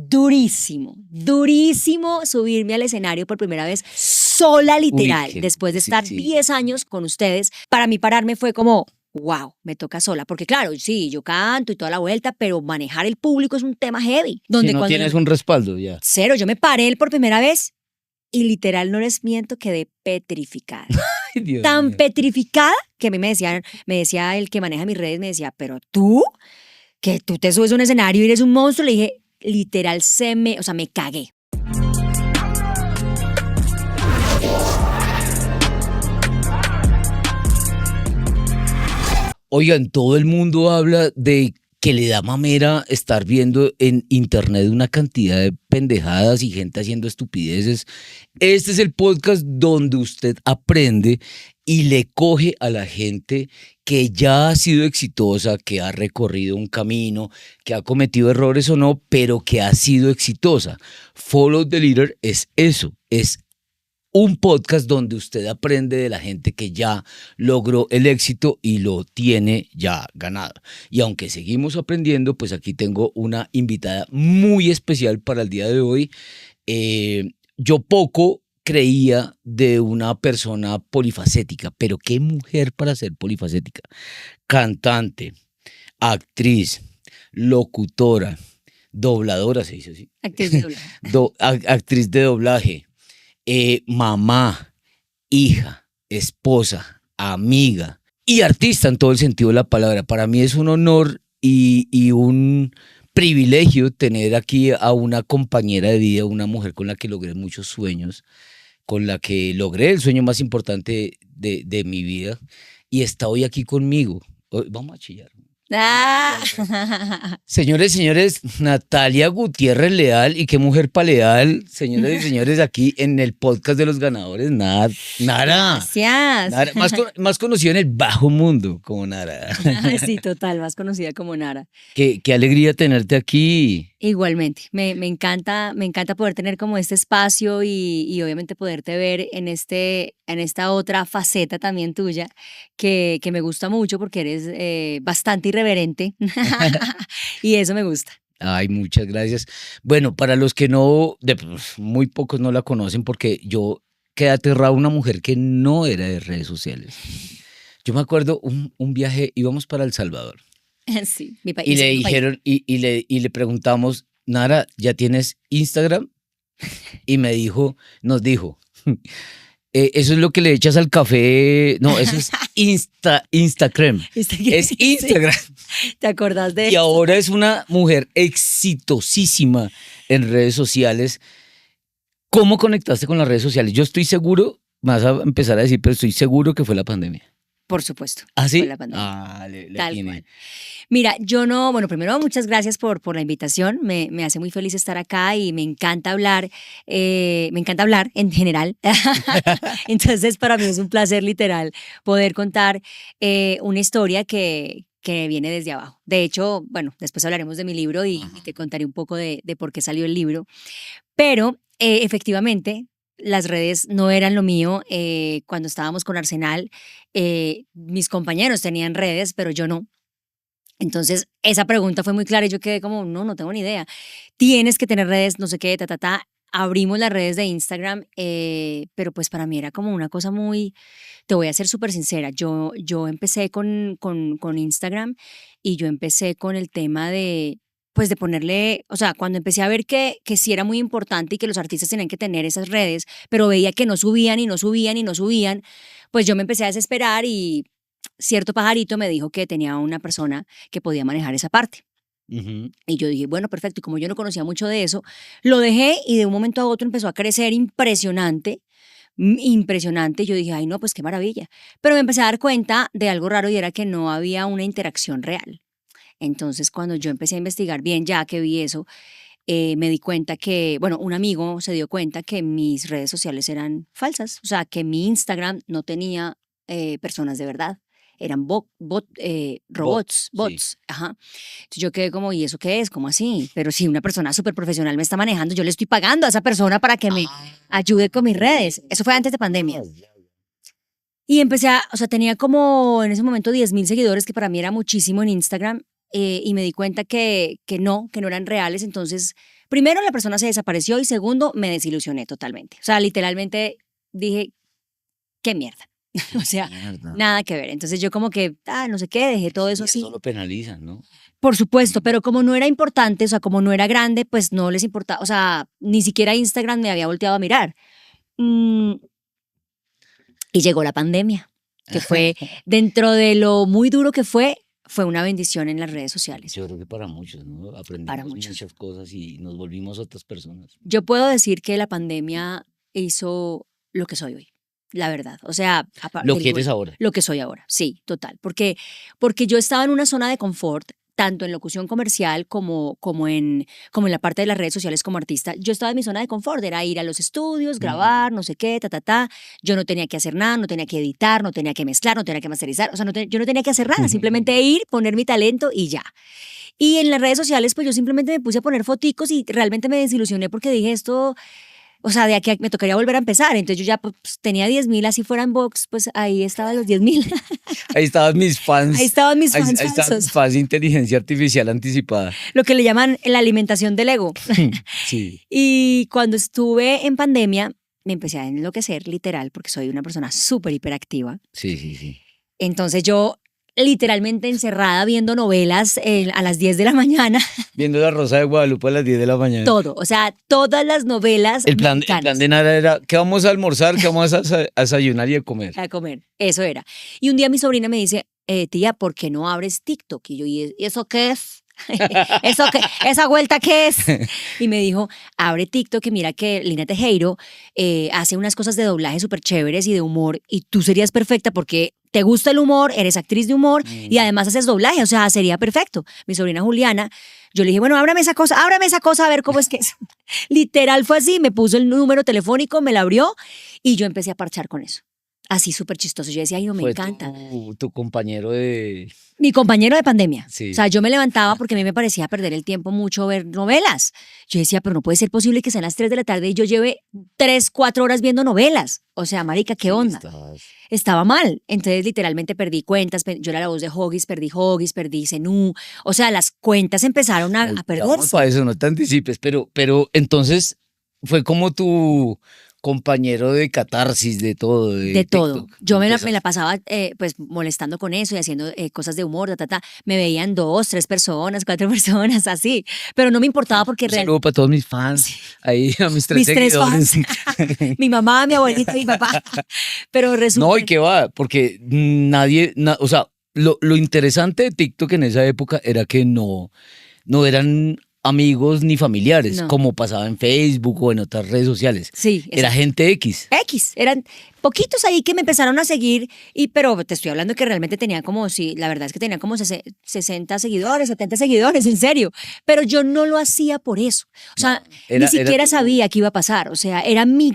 durísimo subirme al escenario por primera vez sola, literal, después de estar 10 años con ustedes. Para mí pararme fue como, wow, me toca sola, porque claro, sí, yo canto y toda la vuelta, pero manejar el público es un tema heavy. Donde no tienes un respaldo ya. Cero, yo me paré por primera vez y literal, no les miento, quedé petrificada. Tan petrificada que a mí me decía el que maneja mis redes, me decía, pero tú, que tú te subes a un escenario y eres un monstruo. Le dije, literal, me cagué. Oigan, todo el mundo habla de que le da mamera estar viendo en internet una cantidad de pendejadas y gente haciendo estupideces. Este es el podcast donde usted aprende y le coge a la gente que ya ha sido exitosa, que ha recorrido un camino, que ha cometido errores o no, pero que ha sido exitosa. Follow the Leader es eso, es un podcast donde usted aprende de la gente que ya logró el éxito y lo tiene ya ganado. Y aunque seguimos aprendiendo, pues aquí tengo una invitada muy especial para el día de hoy. Yo poco creía de una persona polifacética, pero qué mujer para ser polifacética. Cantante, actriz, locutora, dobladora, se dice así. Actriz de doblaje. Actriz de doblaje. Mamá, hija, esposa, amiga y artista en todo el sentido de la palabra. Para mí es un honor y un privilegio tener aquí a una compañera de vida, una mujer con la que logré muchos sueños, con la que logré el sueño más importante de mi vida y está hoy aquí conmigo. Vamos a chillar. Señores, Natalia Gutiérrez Leal, y qué mujer pa' Leal, señores y señores, aquí en el podcast de los ganadores, Nara. Gracias. Nara, más conocida en el bajo mundo como Nara. Sí, total, más conocida como Nara. Qué alegría tenerte aquí. Igualmente, me encanta poder tener como este espacio y obviamente poderte ver en esta otra faceta también tuya que me gusta mucho porque eres bastante irreverente y eso me gusta. Ay, muchas gracias. Bueno, para los que muy pocos no la conocen porque yo quedé aterrado, una mujer que no era de redes sociales. Yo me acuerdo un viaje, íbamos para El Salvador. Sí, mi país. Y le dijeron, y le preguntamos, Nara, ¿ya tienes Instagram? Y nos dijo, eso es lo que le echas al café. No, eso es Instagram. Es Instagram. Sí. ¿Te acordás de eso? Y ahora es una mujer exitosísima en redes sociales. ¿Cómo conectaste con las redes sociales? Yo estoy seguro, vas a empezar a decir, pero estoy seguro que fue la pandemia. Por supuesto. ¿Ah, sí? Fue la pandemia. Tal tiene. cual. Mira, primero muchas gracias por la invitación, me hace muy feliz estar acá y me encanta hablar en general, entonces para mí es un placer literal poder contar una historia que viene desde abajo. De hecho, bueno, después hablaremos de mi libro y te contaré un poco de por qué salió el libro, pero efectivamente las redes no eran lo mío. Cuando estábamos con Arsenal, mis compañeros tenían redes, pero yo no. Entonces, esa pregunta fue muy clara y yo quedé como, no tengo ni idea. Tienes que tener redes, no sé qué, Abrimos las redes de Instagram, pero pues para mí era como una cosa muy, te voy a ser súper sincera, yo empecé con Instagram y yo empecé con el tema de ponerle, o sea, cuando empecé a ver que sí era muy importante y que los artistas tenían que tener esas redes, pero veía que no subían, pues yo me empecé a desesperar y cierto pajarito me dijo que tenía una persona que podía manejar esa parte. Y yo dije, bueno, perfecto. Y como yo no conocía mucho de eso, lo dejé y de un momento a otro empezó a crecer impresionante. Yo dije, ay, no, pues qué maravilla. Pero me empecé a dar cuenta de algo raro y era que no había una interacción real. Entonces, cuando yo empecé a investigar bien, ya que vi eso, me di cuenta que, un amigo se dio cuenta que mis redes sociales eran falsas. O sea, que mi Instagram no tenía personas de verdad. Eran robots. Sí. Ajá. Entonces yo quedé como, ¿y eso qué es? ¿Cómo así? Pero si una persona súper profesional me está manejando, yo le estoy pagando a esa persona para que me ayude con mis redes. Eso fue antes de pandemia. Y empecé tenía como en ese momento 10,000 seguidores, que para mí era muchísimo en Instagram, y me di cuenta que no eran reales. Entonces, primero la persona se desapareció y segundo me desilusioné totalmente. O sea, literalmente dije, qué mierda. O sea, Mierda. nada que ver. Entonces yo como que, no sé qué, dejé todo eso Y así. eso lo penalizan, ¿no? Por supuesto, pero como no era importante, o sea, como no era grande, pues no les importaba, o sea, ni siquiera Instagram me había volteado a mirar. Mm, y llegó la pandemia, que fue, dentro de lo muy duro que fue una bendición en las redes sociales, Yo creo que para muchos, ¿no? para Aprendimos muchos. muchas cosas y nos volvimos otras personas. Yo puedo decir que la pandemia hizo lo que soy hoy, la verdad. O sea, Lo que eres ahora. lo que soy ahora, sí, total. Porque yo estaba en una zona de confort, tanto en locución comercial como en la parte de las redes sociales como artista. Yo estaba en mi zona de confort, era ir a los estudios, grabar, no sé qué, ta. Yo no tenía que hacer nada, no tenía que editar, no tenía que mezclar, no tenía que masterizar. O sea, yo no tenía que hacer nada, simplemente ir, poner mi talento y ya. Y en las redes sociales, pues yo simplemente me puse a poner foticos y realmente me desilusioné porque dije esto, o sea, de aquí me tocaría volver a empezar. Entonces yo ya pues, tenía 10.000, así fuera en box, pues ahí estaban los 10.000. Ahí estaban mis fans. Ahí estaban mis fans Ahí estaban mis falsos. fans de inteligencia artificial anticipada. Lo que le llaman la alimentación del ego. Sí. Y cuando estuve en pandemia, me empecé a enloquecer, literal, porque soy una persona súper hiperactiva. Sí. Entonces yo literalmente encerrada viendo novelas a las 10 de la mañana, Viendo La Rosa de Guadalupe a las 10 de la mañana. todo, o sea, todas las novelas El plan mexicanas. de Nara era, ¿qué vamos a almorzar? ¿Qué vamos a desayunar y a comer? A comer, eso era. Y un día mi sobrina me dice, tía, ¿por qué no abres TikTok? Y yo, ¿y eso qué es? ¿Esa vuelta qué es? Y me dijo, abre TikTok, que mira que Lina Tejero hace unas cosas de doblaje súper chéveres y de humor, y tú serías perfecta porque te gusta el humor, eres actriz de humor y además haces doblaje, o sea, sería perfecto. Mi sobrina Juliana, yo le dije, bueno, ábrame esa cosa a ver cómo es que es. Literal fue así, me puso el número telefónico, me la abrió y yo empecé a parchar con eso. Así súper chistoso. Yo decía, ay, no, me Fue encanta. tu compañero de... Mi compañero de pandemia. Sí. O sea, yo me levantaba porque a mí me parecía perder el tiempo mucho ver novelas. Yo decía, pero no puede ser posible que sean las 3 de la tarde y yo lleve 3, 4 horas viendo novelas. O sea, marica, ¿qué onda? Estaba mal. Entonces, literalmente perdí cuentas. Yo era la voz de Hoggies, perdí Zenú. O sea, las cuentas empezaron a Vamos perderse. para eso, no te anticipes. Pero entonces fue como tu compañero de catarsis, de todo. De todo. TikTok. Yo me la pasaba pues molestando con eso y haciendo cosas de humor, Me veían 2, 3 personas, 4 personas, así. Pero no me importaba porque Un saludo para todos mis fans, ahí a mis 3 seguidores. Mi mamá, mi abuelita, mi papá. Pero resulta... No, ¿y qué va? Porque nadie, o sea, lo interesante de TikTok en esa época era que no eran amigos ni familiares, No. como pasaba en Facebook o en otras redes sociales. Sí, Era gente X. eran poquitos ahí que me empezaron a seguir, pero te estoy hablando que realmente tenía como, sí, la verdad es que tenía como 60 seguidores, 70 seguidores, en serio, pero yo no lo hacía por eso, o sea, ni siquiera sabía qué iba a pasar, o sea, era mi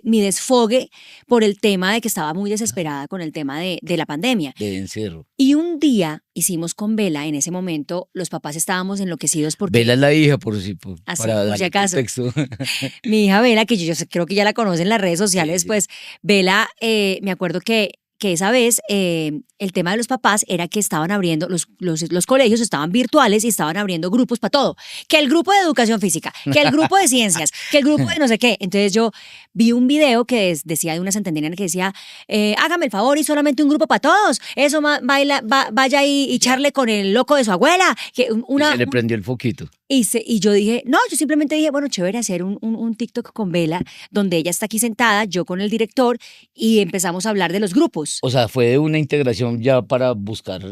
desfogue por el tema de que estaba muy desesperada con el tema de la pandemia. De encierro. Y un día hicimos con Vela, en ese momento los papás estábamos enloquecidos porque... Vela es la hija, para Así, para por darle si acaso. contexto. Mi hija Vela, que yo creo que ya la conocen en las redes sociales, Sí. pues Vela, me acuerdo que esa vez el tema de los papás era que estaban abriendo, los colegios estaban virtuales y estaban abriendo grupos para todo. Que el grupo de educación física, que el grupo de ciencias, que el grupo de no sé qué. Entonces yo vi un video que decía de una centenariana que decía, hágame el favor y solamente un grupo para todos. Eso vaya y charle con el loco de su abuela. Que Y se le prendió el foquito. Y yo dije, no, yo simplemente dije, bueno, chévere hacer un TikTok con Vela, donde ella está aquí sentada, yo con el director, y empezamos a hablar de los grupos. O sea, fue de una integración ya para buscar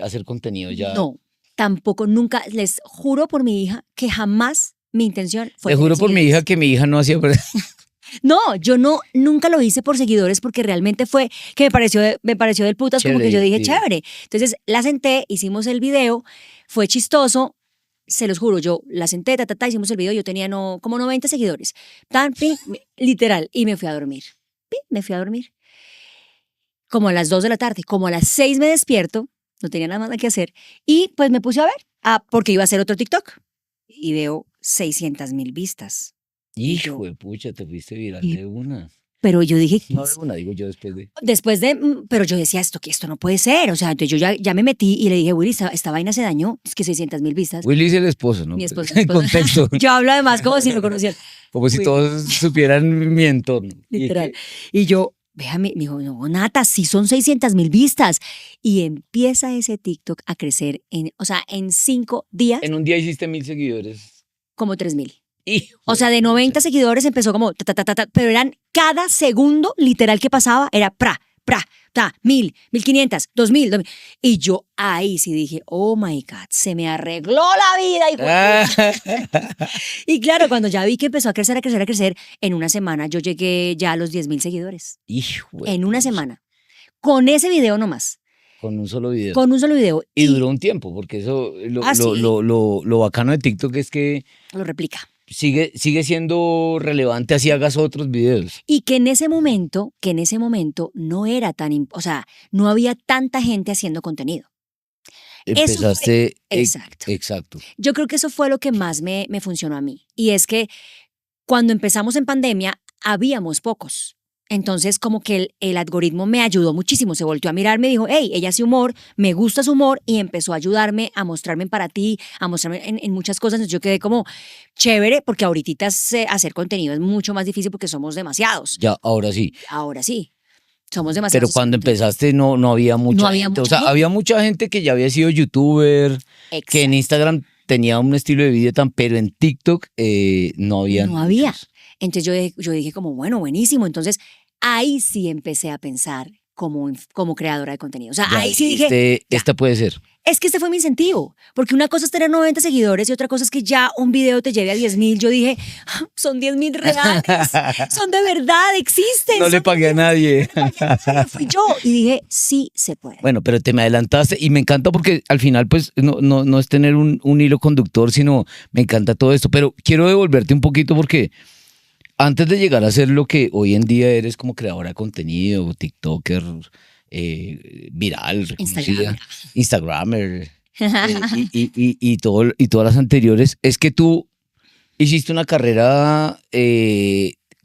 hacer contenido ya. No, tampoco, nunca, les juro por mi hija que jamás mi intención fue... Te juro tener por mi seguidores. hija que mi hija no hacía... No, yo nunca lo hice por seguidores porque realmente fue que me pareció del putas, como que Chévere, yo dije, sí. chévere. Entonces la senté, hicimos el video, fue chistoso, se los juro, yo la senté, hicimos el video, yo tenía como 90 seguidores, literal, y me fui a dormir. Me fui a dormir. Como a las 2 de la tarde, como a las 6 me despierto, no tenía nada más que hacer, y pues me puse a ver, porque iba a hacer otro TikTok, y veo 600,000 vistas. Hijo de pucha, te fuiste viral de una. Pero yo dije, No de una, digo yo pero yo decía, esto no puede ser. O sea, entonces yo ya me metí y le dije, Willy, esta vaina se dañó. Es que 600,000 vistas. Willy es el esposo, ¿no? Mi esposo. En contexto. Yo hablo además como si me conocieran. Como si todos supieran mi entorno. Literal. Y yo, me dijo, no, Nata, sí son 600,000 vistas. Y empieza ese TikTok a crecer en 5 días. En un día hiciste 1,000 seguidores. Como 3,000. Hijo O sea, de 90 seguidores empezó como pero eran cada segundo literal que pasaba, era 1,000, 1,500, 2,000. Y yo ahí sí dije, oh my God, se me arregló la vida. Y claro, cuando ya vi que empezó a crecer, en una semana yo llegué ya a los 10,000 seguidores. En una semana. Con ese video nomás. Con un solo video. Con un solo video. Y duró un tiempo, porque eso, lo bacano de TikTok es que lo replica. Sigue siendo relevante así hagas otros videos. Y que en ese momento no era o sea, no había tanta gente haciendo contenido. Empezaste. Exacto. Yo creo que eso fue lo que más me funcionó a mí. Y es que cuando empezamos en pandemia, habíamos pocos. Entonces, como que el algoritmo me ayudó muchísimo. Se volteó a mirar, me dijo, hey, ella hace humor, me gusta su humor, y empezó a ayudarme, a mostrarme para ti, a mostrarme en muchas cosas. Entonces yo quedé como chévere, porque ahorita hacer contenido es mucho más difícil porque somos demasiados. Ya, ahora sí. Ahora sí. Somos demasiados. Pero cuando empezaste no había mucha gente. O sea, había mucha gente que ya había sido youtuber, que en Instagram tenía un estilo de vida pero en TikTok no había. No había. Entonces yo dije como, bueno, buenísimo. Entonces ahí sí empecé a pensar como creadora de contenido. O sea, ahí sí dije, esta puede ser. Es que este fue mi incentivo, porque una cosa es tener 90 seguidores y otra cosa es que ya un video te lleve a 10,000. Yo dije, son 10,000 reales, son de verdad, existen. No le pagué a nadie. Fui yo y dije, sí se puede. Bueno, pero te me adelantaste y me encanta porque al final pues no es tener un hilo conductor, sino me encanta todo esto. Pero quiero devolverte un poquito porque antes de llegar a ser lo que hoy en día eres como creadora de contenido, TikToker, viral, reconocida, Instagramer y todas las anteriores, es que tú hiciste una carrera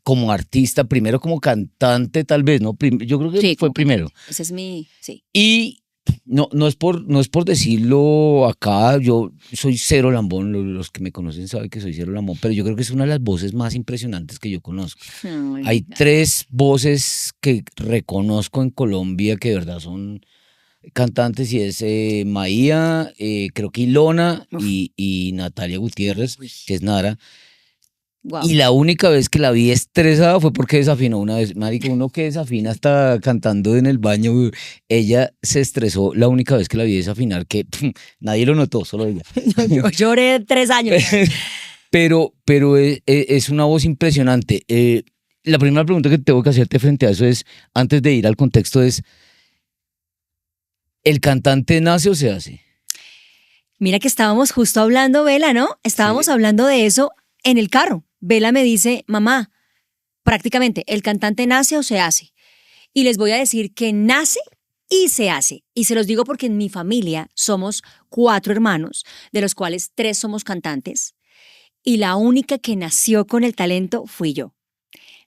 como artista, primero como cantante tal vez, ¿no? Yo creo que sí, fue primero. Ese es sí. Y no es por decirlo acá, yo soy cero lambón, los que me conocen saben que soy cero lambón, pero yo creo que es una de las voces más impresionantes que yo conozco. Hay 3 voces que reconozco en Colombia que de verdad son cantantes y es Maía, creo que Ilona y Natalia Gutiérrez, que es Nara. Wow. Y la única vez que la vi estresada fue porque desafinó una vez. Marica, uno que desafina hasta cantando en el baño. Ella se estresó la única vez que la vi desafinar, que nadie lo notó, solo ella. Yo lloré 3 años. Pero es una voz impresionante. La primera pregunta que tengo que hacerte frente a eso es, antes de ir al contexto, es, ¿el cantante nace o se hace? Mira que estábamos justo hablando, Vela, ¿no? Estábamos hablando de eso en el carro. Vela me dice, mamá, prácticamente, ¿el cantante nace o se hace? Y les voy a decir que nace y se hace. Y se los digo porque en mi familia somos 4 hermanos, de los cuales 3 somos cantantes. Y la única que nació con el talento fui yo.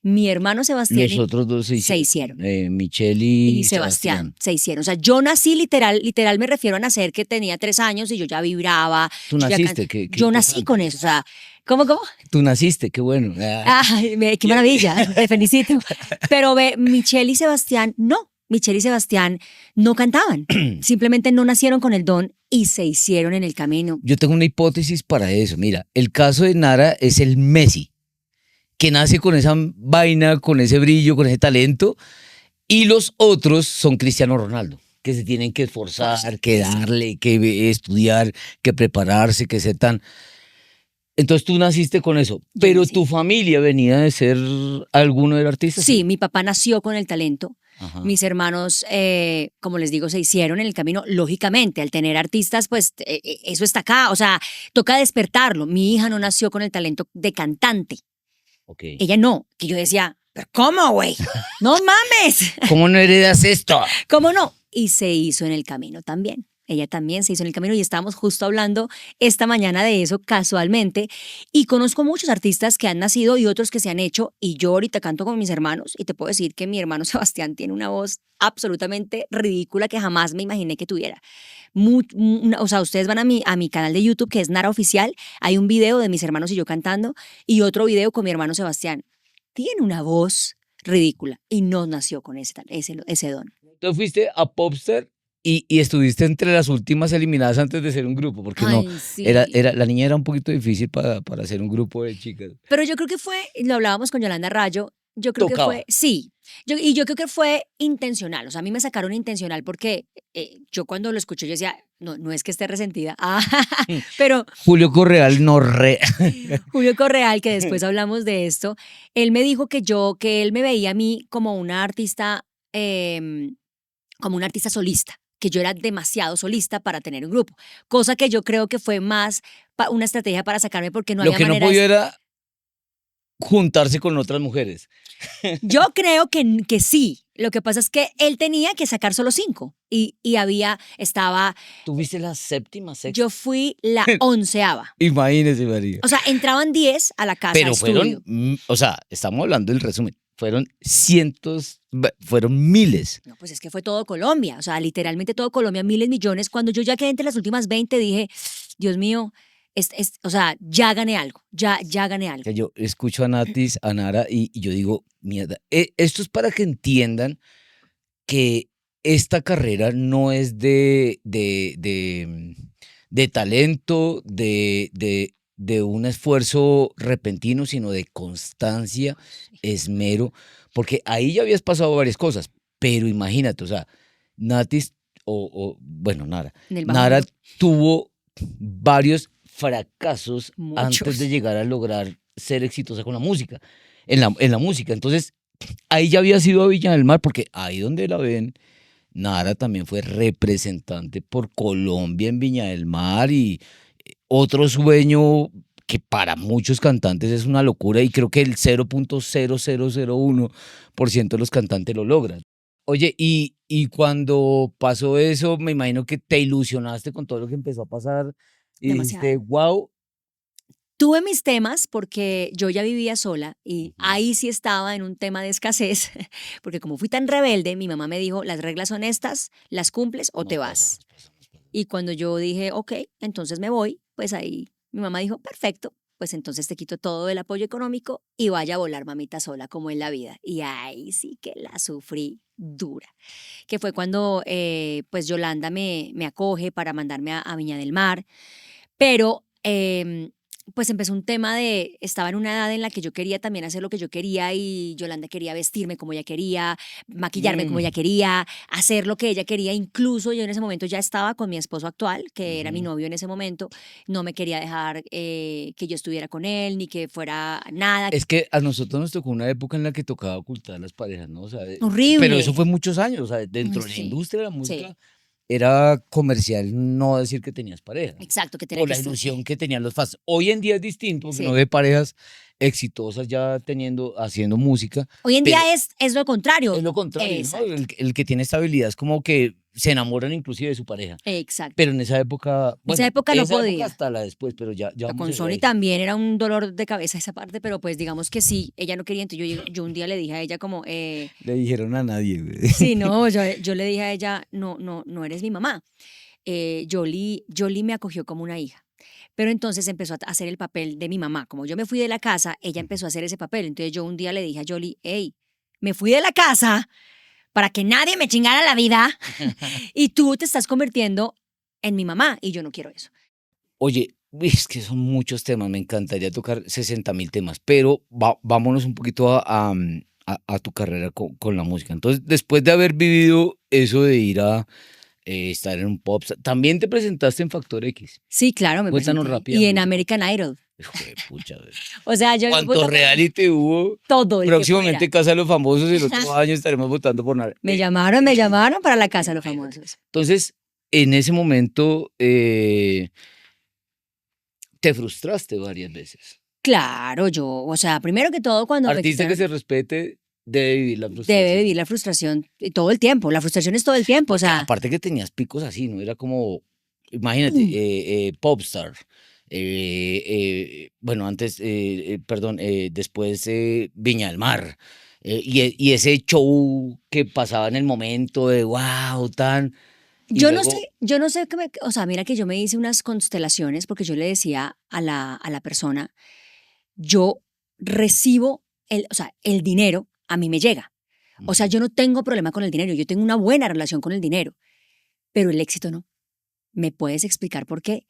Mi hermano Sebastián. Los otros 2 se hicieron. Michelle y Sebastián se hicieron. O sea, yo nací literal me refiero a nacer que tenía 3 años y yo ya vibraba. ¿Tú naciste? Yo nací con eso. O sea, ¿cómo? Tú naciste, qué bueno. Ay, qué maravilla, te felicito. Pero Michelle y Sebastián no. Michelle y Sebastián no cantaban. Simplemente no nacieron con el don y se hicieron en el camino. Yo tengo una hipótesis para eso. Mira, el caso de Nara es el Messi, que nace con esa vaina, con ese brillo, con ese talento, y los otros son Cristiano Ronaldo, que se tienen que esforzar, que darle, que estudiar, que prepararse, que ser tan... Entonces tú naciste con eso, pero tu familia venía de ser alguno de los artistas. Sí, mi papá nació con el talento. Ajá. Mis hermanos, como les digo, se hicieron en el camino. Lógicamente, al tener artistas, pues eso está acá. O sea, toca despertarlo. Mi hija no nació con el talento de cantante. Okay. Ella no, que yo decía, ¿pero cómo, güey? ¡No mames! ¿Cómo no heredas esto? ¿Cómo no? Y se hizo en el camino también. ella también se hizo en el camino y estábamos justo hablando esta mañana de eso casualmente y conozco muchos artistas que han nacido y otros que se han hecho y yo ahorita canto con mis hermanos y te puedo decir que mi hermano Sebastián tiene una voz absolutamente ridícula que jamás me imaginé que tuviera. O sea, ustedes van a mi canal de YouTube que es Nara Oficial, hay un video de mis hermanos y yo cantando y otro video con mi hermano Sebastián. Tiene una voz ridícula y no nació con ese don. Tú fuiste a Popstar y estuviste entre las últimas eliminadas antes de ser un grupo, porque no, Ay, sí. la niña era un poquito difícil para hacer un grupo de chicas. Pero yo creo que fue, lo hablábamos con Yolanda Rayo, yo creo Tocaba. que fue, sí, y yo creo que fue intencional, o sea, a mí me sacaron intencional porque yo cuando lo escuché yo decía, no es que esté resentida, pero Julio Correal no Julio Correal, que después hablamos de esto, él me dijo que él me veía a mí como una artista solista, que yo era demasiado solista para tener un grupo, cosa que yo creo que fue más una estrategia para sacarme porque no Lo había que no manera podía era juntarse con otras mujeres. Yo creo que sí. Lo que pasa es que él tenía que sacar solo 5 y estaba, ¿Tuviste la séptima, sexta? yo fui la 11ª. Imagínese, María. O sea, entraban 10 a la casa Pero estudio. o sea, estamos hablando del resumen, fueron cientos, fueron miles. No, pues es que fue todo Colombia, o sea, literalmente todo Colombia, miles, millones. Cuando yo ya quedé entre las últimas 20, dije, Dios mío, o sea, ya gané algo, ya gané algo. Que yo escucho a Natis, a Nara, y yo digo, mierda, esto es para que entiendan que esta carrera no es de talento, de un esfuerzo repentino, sino de constancia, esmero, porque ahí ya habías pasado varias cosas, pero imagínate, o sea, Natis, bueno, Nara, En el bajo Nara mundo. tuvo varios fracasos Muchos. antes de llegar a lograr ser exitosa con la música, en la música. Entonces, ahí ya había sido a Viña del Mar, porque ahí donde la ven, Nara también fue representante por Colombia en Viña del Mar y otro sueño que para muchos cantantes es una locura y creo que el 0.0001% de los cantantes lo logran. Oye, y cuando pasó eso, me imagino que te ilusionaste con todo lo que empezó a pasar y Demasiado. dijiste, wow. Tuve mis temas porque yo ya vivía sola y ahí sí estaba en un tema de escasez, porque como fui tan rebelde, mi mamá me dijo, las reglas son estas, las cumples o te vas. Y cuando yo dije, ok, entonces me voy, pues ahí mi mamá dijo, perfecto, pues entonces te quito todo el apoyo económico y vaya a volar mamita sola como en la vida. Y ahí sí que la sufrí dura, que fue cuando pues Yolanda me acoge para mandarme a Viña del Mar, pero pues empezó un tema de, estaba en una edad en la que yo quería también hacer lo que yo quería y Yolanda quería vestirme como ella quería, maquillarme como ella quería, hacer lo que ella quería. Incluso yo en ese momento ya estaba con mi esposo actual, que era mi novio en ese momento, no me quería dejar que yo estuviera con él ni que fuera nada. Es que a nosotros nos tocó una época en la que tocaba ocultar a las parejas, ¿no? O sea, Horrible. pero eso fue muchos años, o sea, dentro Ay, de la sí. industria de la música Sí. era comercial no decir que tenías pareja. Exacto, que tenía Por que la estar. ilusión que tenían los fans. Hoy en día es distinto, porque Sí. uno ve parejas exitosas ya haciendo música. Hoy en pero día es lo contrario. es lo contrario, ¿no? Exacto. El que tiene estabilidad es como que se enamoran inclusive de su pareja. Exacto. Pero en esa época, esa época no esa podía. hasta la después, pero ya vamos Con a llegar Sony ahí. también era un dolor de cabeza esa parte, pero pues digamos que sí, ella no quería, entonces yo un día le dije a ella como, Le dijeron a nadie, güey. sí, no, yo le dije a ella, no eres mi mamá. Jolie me acogió como una hija, pero entonces empezó a hacer el papel de mi mamá. Como yo me fui de la casa, ella empezó a hacer ese papel, entonces yo un día le dije a Jolie, hey, me fui de la casa para que nadie me chingara la vida y tú te estás convirtiendo en mi mamá y yo no quiero eso. Oye, es que son muchos temas, me encantaría tocar 60.000 temas, pero vámonos un poquito a tu carrera con la música. Entonces, después de haber vivido eso de ir a estar en un pop, también te presentaste en Factor X. Sí, claro, me Cuéntanos presenté. Y rápidamente. en American Idol. Hijo de pucha, güey. O sea, yo ¿Cuánto reality hubo? todo el que Próximamente fuera. Casa de los Famosos y el otro año estaremos votando por nada. Me llamaron para la casa de los famosos. Entonces, en ese momento te frustraste varias veces. Claro, o sea, primero que todo cuando me Artista que quitaron, se respete, Debe vivir la debe frustración. vivir la frustración todo el tiempo. La frustración es todo el tiempo, o sea, Aparte que tenías picos así, ¿no? Era como, imagínate, Popstar. Bueno, antes, perdón, después Viña del Mar. Y ese show que pasaba en el momento de wow, tan. Y luego, yo no sé, o sea, mira que yo me hice unas constelaciones porque yo le decía a la persona, yo recibo o sea, el dinero a mí me llega. O sea, ujú, yo no tengo problema con el dinero, yo tengo una buena relación con el dinero, pero el éxito no. ¿Me puedes explicar por qué?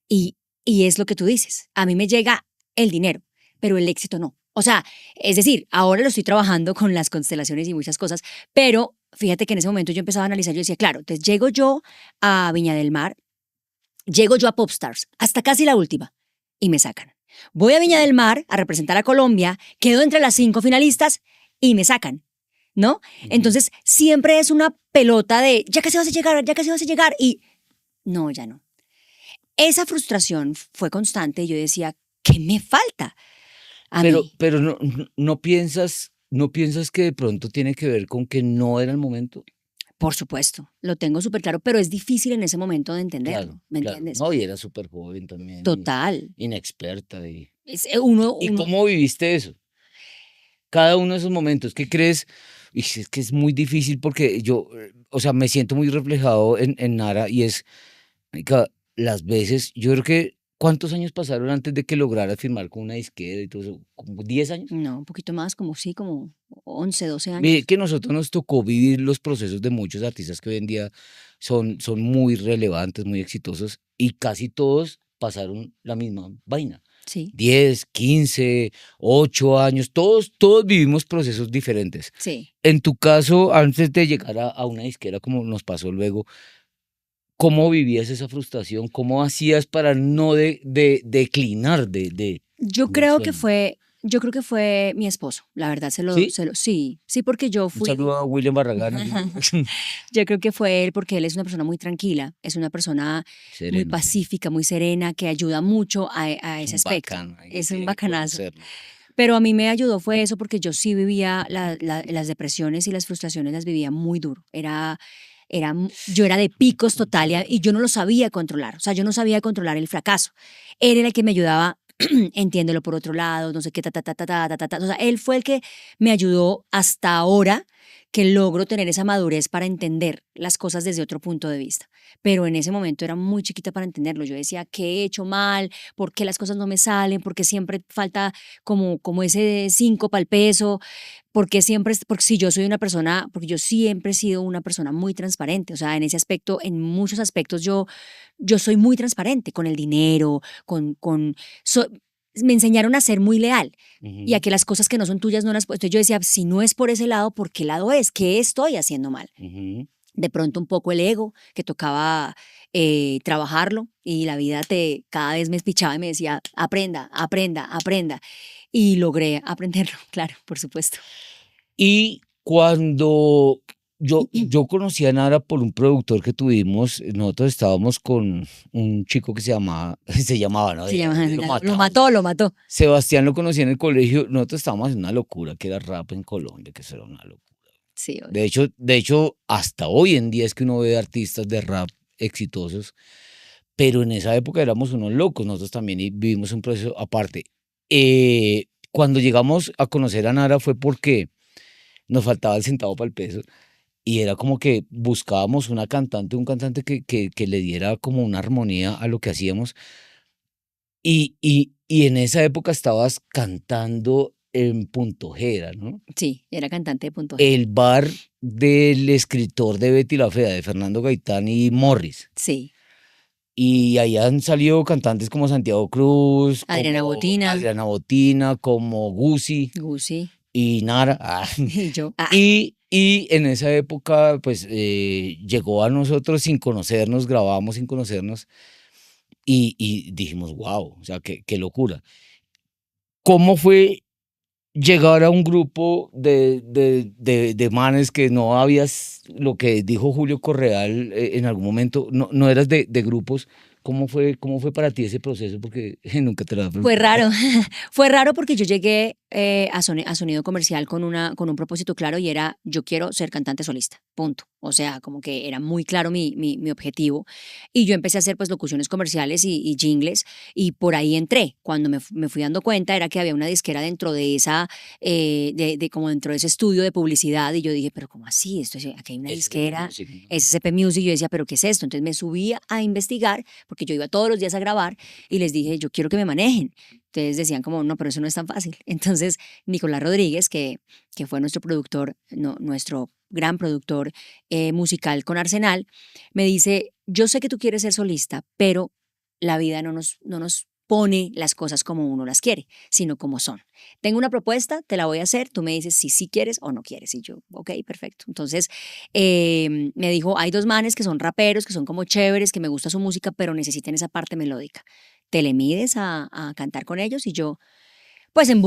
Y, y es lo que tú dices, a mí me llega el dinero, pero el éxito no. O sea, es decir, ahora lo estoy trabajando con las constelaciones y muchas cosas, pero fíjate que en ese momento yo empezaba a analizar, yo decía, claro, entonces llego yo a Viña del Mar, llego yo a Popstars, hasta casi la última, y me sacan. Voy a Viña del Mar a representar a Colombia, quedo entre las 5 finalistas y me sacan, ¿no? ujú. Entonces siempre es una pelota de, ya casi vas a llegar, ya casi vas a llegar, y no, ya no. Esa frustración fue constante y yo decía, ¿qué me falta a mí? Pero no piensas que de pronto tiene que ver con que no era el momento. Por supuesto, lo tengo súper claro, pero es difícil en ese momento de Claro, entenderlo, ¿me claro. entiendes? No, y era súper joven también, Total. inexperta. ¿Y Uno, cómo viviste eso? Cada uno de esos momentos, ¿qué crees? Y es que es muy difícil porque yo, o sea, me siento muy reflejado en Nara y es, marica, las veces, yo creo que, ¿cuántos años pasaron antes de que lograras firmar con una disquera y todo eso? ¿Como 10 años? no, un poquito más, como sí, como 11, 12 Mire años. que nosotros nos tocó vivir los procesos de muchos artistas que hoy en día son muy relevantes, muy exitosos y casi todos pasaron la misma vaina. Sí, 10, 15, 8 años, todos vivimos procesos diferentes. sí. En tu caso, antes de llegar a una disquera como nos pasó luego, ¿cómo vivías esa frustración? ¿Cómo hacías para no declinar Yo del creo que sueño? fue, yo creo que fue mi esposo, la verdad, ¿Sí? sí, sí, porque yo Un saludo fui, a William Barragán aquí. yo creo que fue él porque él es una persona muy tranquila, es una persona muy Sereno, sereno. pacífica, muy serena, que ayuda mucho a Es ese un aspecto. bacán, ahí Es un tiene que bacanazo. conocerlo. Pero a mí me ayudó fue eso porque yo sí vivía las depresiones y las frustraciones las vivía muy duro. Yo era de picos total y yo no lo sabía controlar. O sea, yo no sabía controlar el fracaso. Él era el que me ayudaba, entiéndelo por otro lado, no sé qué, ta, ta, ta, ta, ta, ta, ta, ta. O sea, él fue el que me ayudó hasta ahora que logro tener esa madurez para entender las cosas desde otro punto de vista. Pero en ese momento era muy chiquita para entenderlo. Yo decía, ¿qué he hecho mal? ¿Por qué las cosas no me salen? ¿Por qué siempre falta como ese 5 para el peso? Porque siempre, porque si yo soy una persona, porque yo siempre he sido una persona muy transparente, o sea, en ese aspecto, en muchos aspectos yo soy muy transparente con el dinero, me enseñaron a ser muy leal y a Ujú, que las cosas que no son tuyas no las puedo. Entonces yo decía, si no es por ese lado, ¿por qué lado es? ¿Qué estoy haciendo mal? ujú. De pronto un poco el ego, que tocaba trabajarlo y la vida cada vez me espichaba y me decía, aprenda, aprenda, aprenda. Y logré aprenderlo, claro, por supuesto. Y cuando yo conocí a Nara por un productor que tuvimos, nosotros estábamos con un chico que se llamaba, ¿no? Se llama, Lo lo matamos. mató, lo mató. Sebastián lo conocí en el colegio, nosotros estábamos haciendo una locura, que era rap en Colombia, que eso era una locura. Sí, De hecho, hasta hoy en día es que uno ve artistas de rap exitosos, pero en esa época éramos unos locos, nosotros también vivimos un proceso aparte. Cuando llegamos a conocer a Nara fue porque nos faltaba el centavo para el peso y era como que buscábamos una cantante, un cantante que le diera como una armonía a lo que hacíamos y en esa época estabas cantando en Puntojera, ¿no? sí, era cantante de Punto G. El bar del escritor de Betty la Fea, de Fernando Gaitán y Morris. Sí, Y ahí han salido cantantes como Santiago Cruz, Adriana como Botina, Adriana Botina, como Guzzi Gucci y Nara. y yo. Y en esa época, pues llegó a nosotros sin conocernos, grabábamos sin conocernos y dijimos, wow, o sea, qué locura. ¿Cómo fue llegar a un grupo de manes que no habías, lo que dijo Julio Correal en algún momento, no eras de grupos? cómo fue para ti ese proceso? Porque nunca te lo había Fue preguntado. raro, fue raro porque yo llegué a sonido comercial con un propósito claro y era yo quiero ser cantante solista, punto. O sea, como que era muy claro mi objetivo y yo empecé a hacer pues locuciones comerciales y jingles y por ahí entré. Cuando me fui dando cuenta era que había una disquera dentro de esa, como dentro de ese estudio de publicidad y yo dije, pero ¿cómo así? Aquí hay una disquera, SCP Music, y yo decía, pero ¿qué es esto? Entonces me subí a investigar porque yo iba todos los días a grabar y les dije, yo quiero que me manejen. Entonces decían como, no, pero eso no es tan fácil. Entonces Nicolás Rodríguez, que fue nuestro productor, no, nuestro gran productor musical con Arsenal, me dice, yo sé que tú quieres ser solista, pero la vida no nos pone las cosas como uno las quiere, sino como son. Tengo una propuesta, te la voy a hacer, tú me dices si sí quieres o no quieres. Y yo, ok, perfecto. Entonces me dijo, hay dos manes que son raperos, que son como chéveres, que me gusta su música, pero necesitan esa parte melódica. ¿Te le mides a cantar con ellos? Y yo, pues en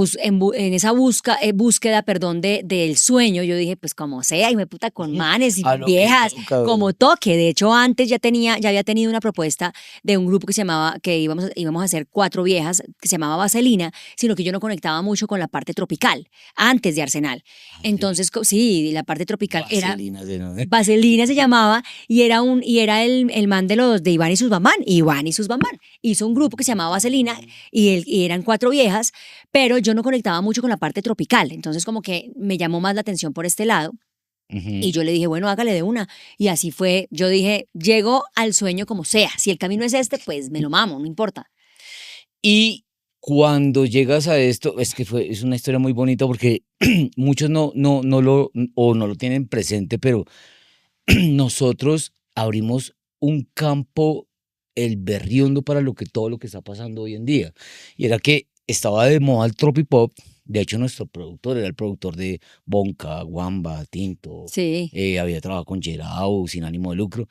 esa búsqueda, perdón, del sueño, yo dije, pues como sea, y me puta con manes y A lo que viejas, toca. como toque. De hecho, antes ya había tenido una propuesta de un grupo que se llamaba, que íbamos a hacer 4 viejas, que se llamaba Vaselina, sino que yo no conectaba mucho con la parte tropical, antes de Arsenal. Entonces, sí, la parte tropical era Vaselina, ¿sí, no? Vaselina se llamaba y era el man de Iván y sus Bambán. Iván y sus Bambán hizo un grupo que se llamaba Vaselina y eran 4 viejas, pero yo no conectaba mucho con la parte tropical. Entonces como que me llamó más la atención por este lado y Ujú. yo le dije, bueno, hágale de una. Y así fue, yo dije, llego al sueño como sea. Si el camino es este, pues me lo mamo, no importa. Y cuando llegas a esto, es que es una historia muy bonita porque muchos no lo tienen presente, pero nosotros abrimos un campo, el berriondo para todo lo que está pasando hoy en día. Y era que estaba de moda el tropipop. De hecho, nuestro productor era el productor de Bonca, Wamba, Tinto. Sí, Había trabajado con Gerao, sin ánimo de lucro.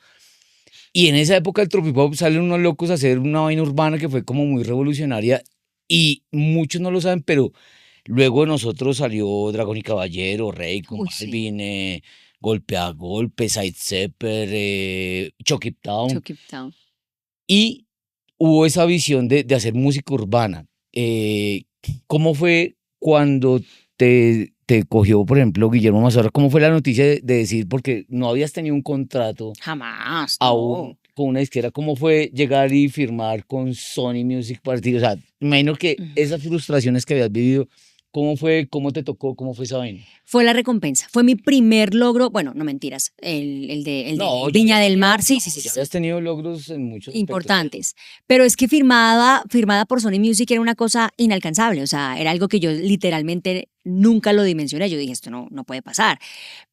Y en esa época el tropipop salen unos locos a hacer una vaina urbana que fue como muy revolucionaria y muchos no lo saben, pero luego de nosotros salió Dragón y Caballero, Rey con uy, sí, Balvin, Golpe a Golpe, Side Zepper, Chucky Town, Chucky Town. y hubo esa visión de hacer música urbana. ¿Cómo fue cuando te cogió, por ejemplo, Guillermo Mazorra? ¿Cómo fue la noticia de decir, porque no habías tenido un contrato Jamás, no. aún con una disquera? ¿Cómo fue llegar y firmar con Sony Music Party? O sea, me imagino que esas frustraciones que habías vivido, ¿cómo fue? ¿Cómo te tocó? ¿Cómo fue esa vaina? Fue la recompensa, fue mi primer logro, bueno, no mentiras, el de No, Viña del Mar, sí, sí, sí, ya sí, habías tenido logros en muchos aspectos, pero importantes. Pero es que firmada por Sony Music era una cosa inalcanzable, o sea, era algo que yo literalmente nunca lo dimensioné. Yo dije, esto no puede pasar.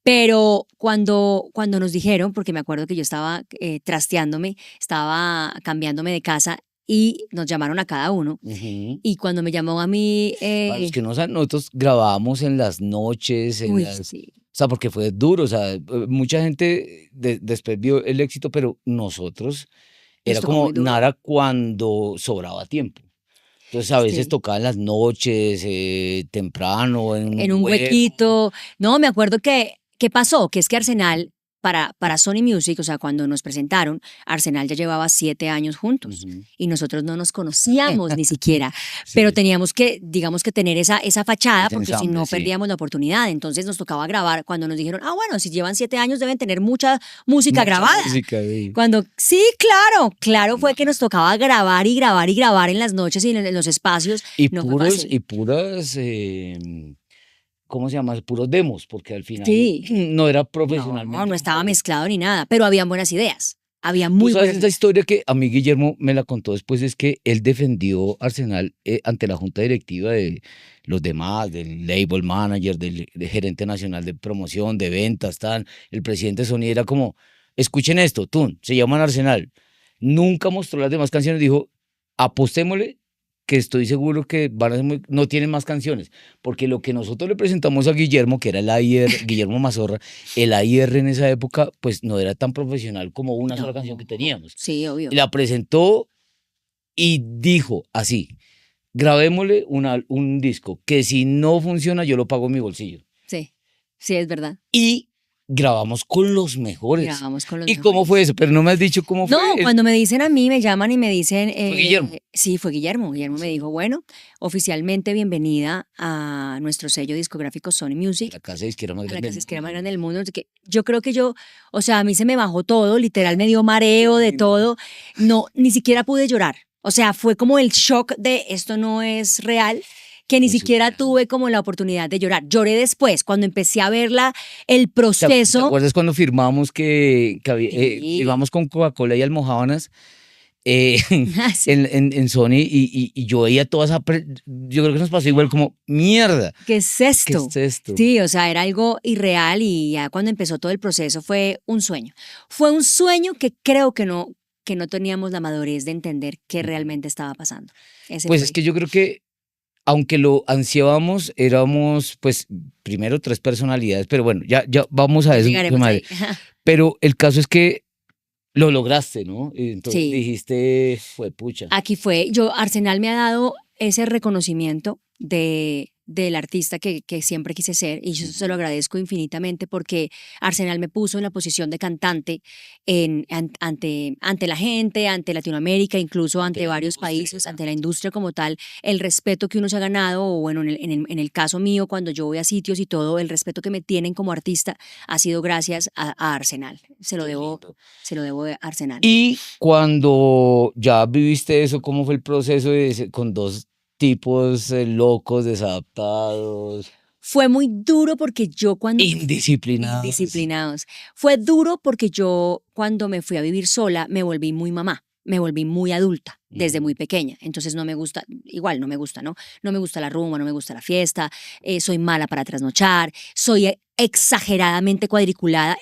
Pero cuando nos dijeron, porque me acuerdo que yo estaba trasteándome, estaba cambiándome de casa y nos llamaron a cada uno. ujú. Y cuando me llamó a mí, Para los que no saben, nosotros grabábamos en las noches, uy, sí, o sea, porque fue duro, o sea, mucha gente después vio el éxito, pero nosotros nos era tocó como muy duro. nada cuando sobraba tiempo. Entonces a veces Sí. tocaba en las noches, temprano, en En un un hueco. huequito. No, me acuerdo ¿qué pasó? Que es que Arsenal, para Sony Music, o sea, cuando nos presentaron, Arsenal ya llevaba 7 años juntos Ujú. y nosotros no nos conocíamos ni siquiera, pero Sí, teníamos que, digamos que tener esa fachada ese porque si ensamble, no sí. perdíamos la oportunidad. Entonces nos tocaba grabar cuando nos dijeron, bueno, si llevan 7 años deben tener mucha música Mucha grabada. música, sí. Cuando, sí, claro fue que nos tocaba grabar y grabar y grabar en las noches y en los espacios. No fue Y fácil. puras, ¿cómo se llama? Puros demos, porque al final Sí. no era No profesionalmente estaba tampoco. mezclado ni nada, pero habían buenas ideas. Había Tú muy sabes buenas esta ideas. historia que a mí Guillermo me la contó después, es que él defendió Arsenal ante la junta directiva de los demás, del label manager, del gerente nacional de promoción, de ventas, tal. El presidente de Sony era como, escuchen esto, Tun, se llaman Arsenal. Nunca mostró las demás canciones, dijo, apostémosle que estoy seguro que van a ser no tienen más canciones, porque lo que nosotros le presentamos a Guillermo, que era el AIR, Guillermo Mazorra, el AIR en esa época, pues no era tan profesional como una sola canción que No, teníamos. sí, obvio. La presentó y dijo así, grabémosle un disco, que si no funciona yo lo pago en mi bolsillo. Sí, sí, es verdad. Y grabamos con los mejores. Grabamos con los ¿Y cómo mejores. fue eso? Pero no me has dicho cómo fue. No, cuando me dicen a mí, me llaman y me dicen... ¿Fue Guillermo? Sí, fue Guillermo. Guillermo me dijo, bueno, oficialmente bienvenida a nuestro sello discográfico Sony Music. La casa de izquierda más A la grande. casa izquierda más grande del mundo. Que yo creo que o sea, a mí se me bajó todo, literal me dio mareo de todo. No, ni siquiera pude llorar. O sea, fue como el shock de esto no es real, que ni Eso, siquiera tuve como la oportunidad de llorar. Lloré después, cuando empecé a verla, el ¿Te proceso. acuerdas cuando firmamos que Sí. firmamos con Coca-Cola y Almojábanas Sí. en Sony y yo veía toda esa... Yo creo que nos pasó igual como, mierda, ¿Qué es ¿qué esto? es esto? Sí, o sea, era algo irreal y ya cuando empezó todo el proceso fue un sueño. Fue un sueño que creo que no teníamos la madurez de entender qué realmente estaba pasando. Ese Pues fue. es que yo creo que aunque lo ansiábamos, éramos pues primero 3 personalidades, pero bueno, ya vamos a eso. Llegaremos madre. ahí. Ajá. Pero el caso es que lo lograste, ¿no? Y entonces Sí. dijiste, fue pucha. Aquí fue, Arsenal me ha dado ese reconocimiento del artista que siempre quise ser y yo se lo agradezco infinitamente porque Arsenal me puso en la posición de cantante ante la gente, ante Latinoamérica, incluso ante varios países, ante la industria como tal, el respeto que uno se ha ganado, o bueno, en el caso mío, cuando yo voy a sitios y todo, el respeto que me tienen como artista ha sido gracias a Arsenal. Se lo debo a Arsenal. Y cuando ya viviste eso, ¿cómo fue el proceso con 2 tipos locos, desadaptados, Fue muy duro porque yo cuando... indisciplinados? Indisciplinados. Fue duro porque yo cuando me fui a vivir sola me volví muy mamá, me volví muy adulta desde muy pequeña. Entonces no me gusta, igual no me gusta, ¿no? No me gusta la rumba, no me gusta la fiesta, soy mala para trasnochar, soy exageradamente cuadriculada.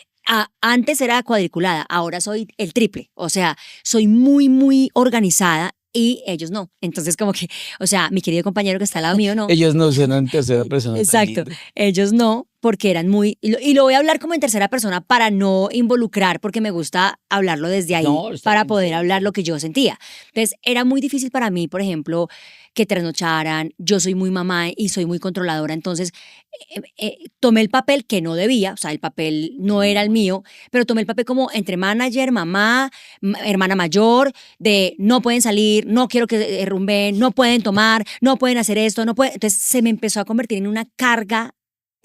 Antes era cuadriculada, ahora soy el triple. O sea, soy muy, muy organizada y ellos no. Entonces como que, o sea, mi querido compañero que está al lado mío no. Ellos no suenan en tercera persona. tan Exacto, lindo. ellos no, porque eran muy, y lo voy a hablar como en tercera persona para no involucrar, porque me gusta hablarlo desde ahí, No, está para bien, poder está hablar bien. lo que yo sentía. Entonces, era muy difícil para mí, por ejemplo, que trasnocharan, yo soy muy mamá y soy muy controladora, entonces tomé el papel que no debía, o sea, el papel no era el mío, pero tomé el papel como entre manager, mamá, hermana mayor, de no pueden salir, no quiero que rumben, no pueden tomar, no pueden hacer esto, no pueden. Entonces se me empezó a convertir en una carga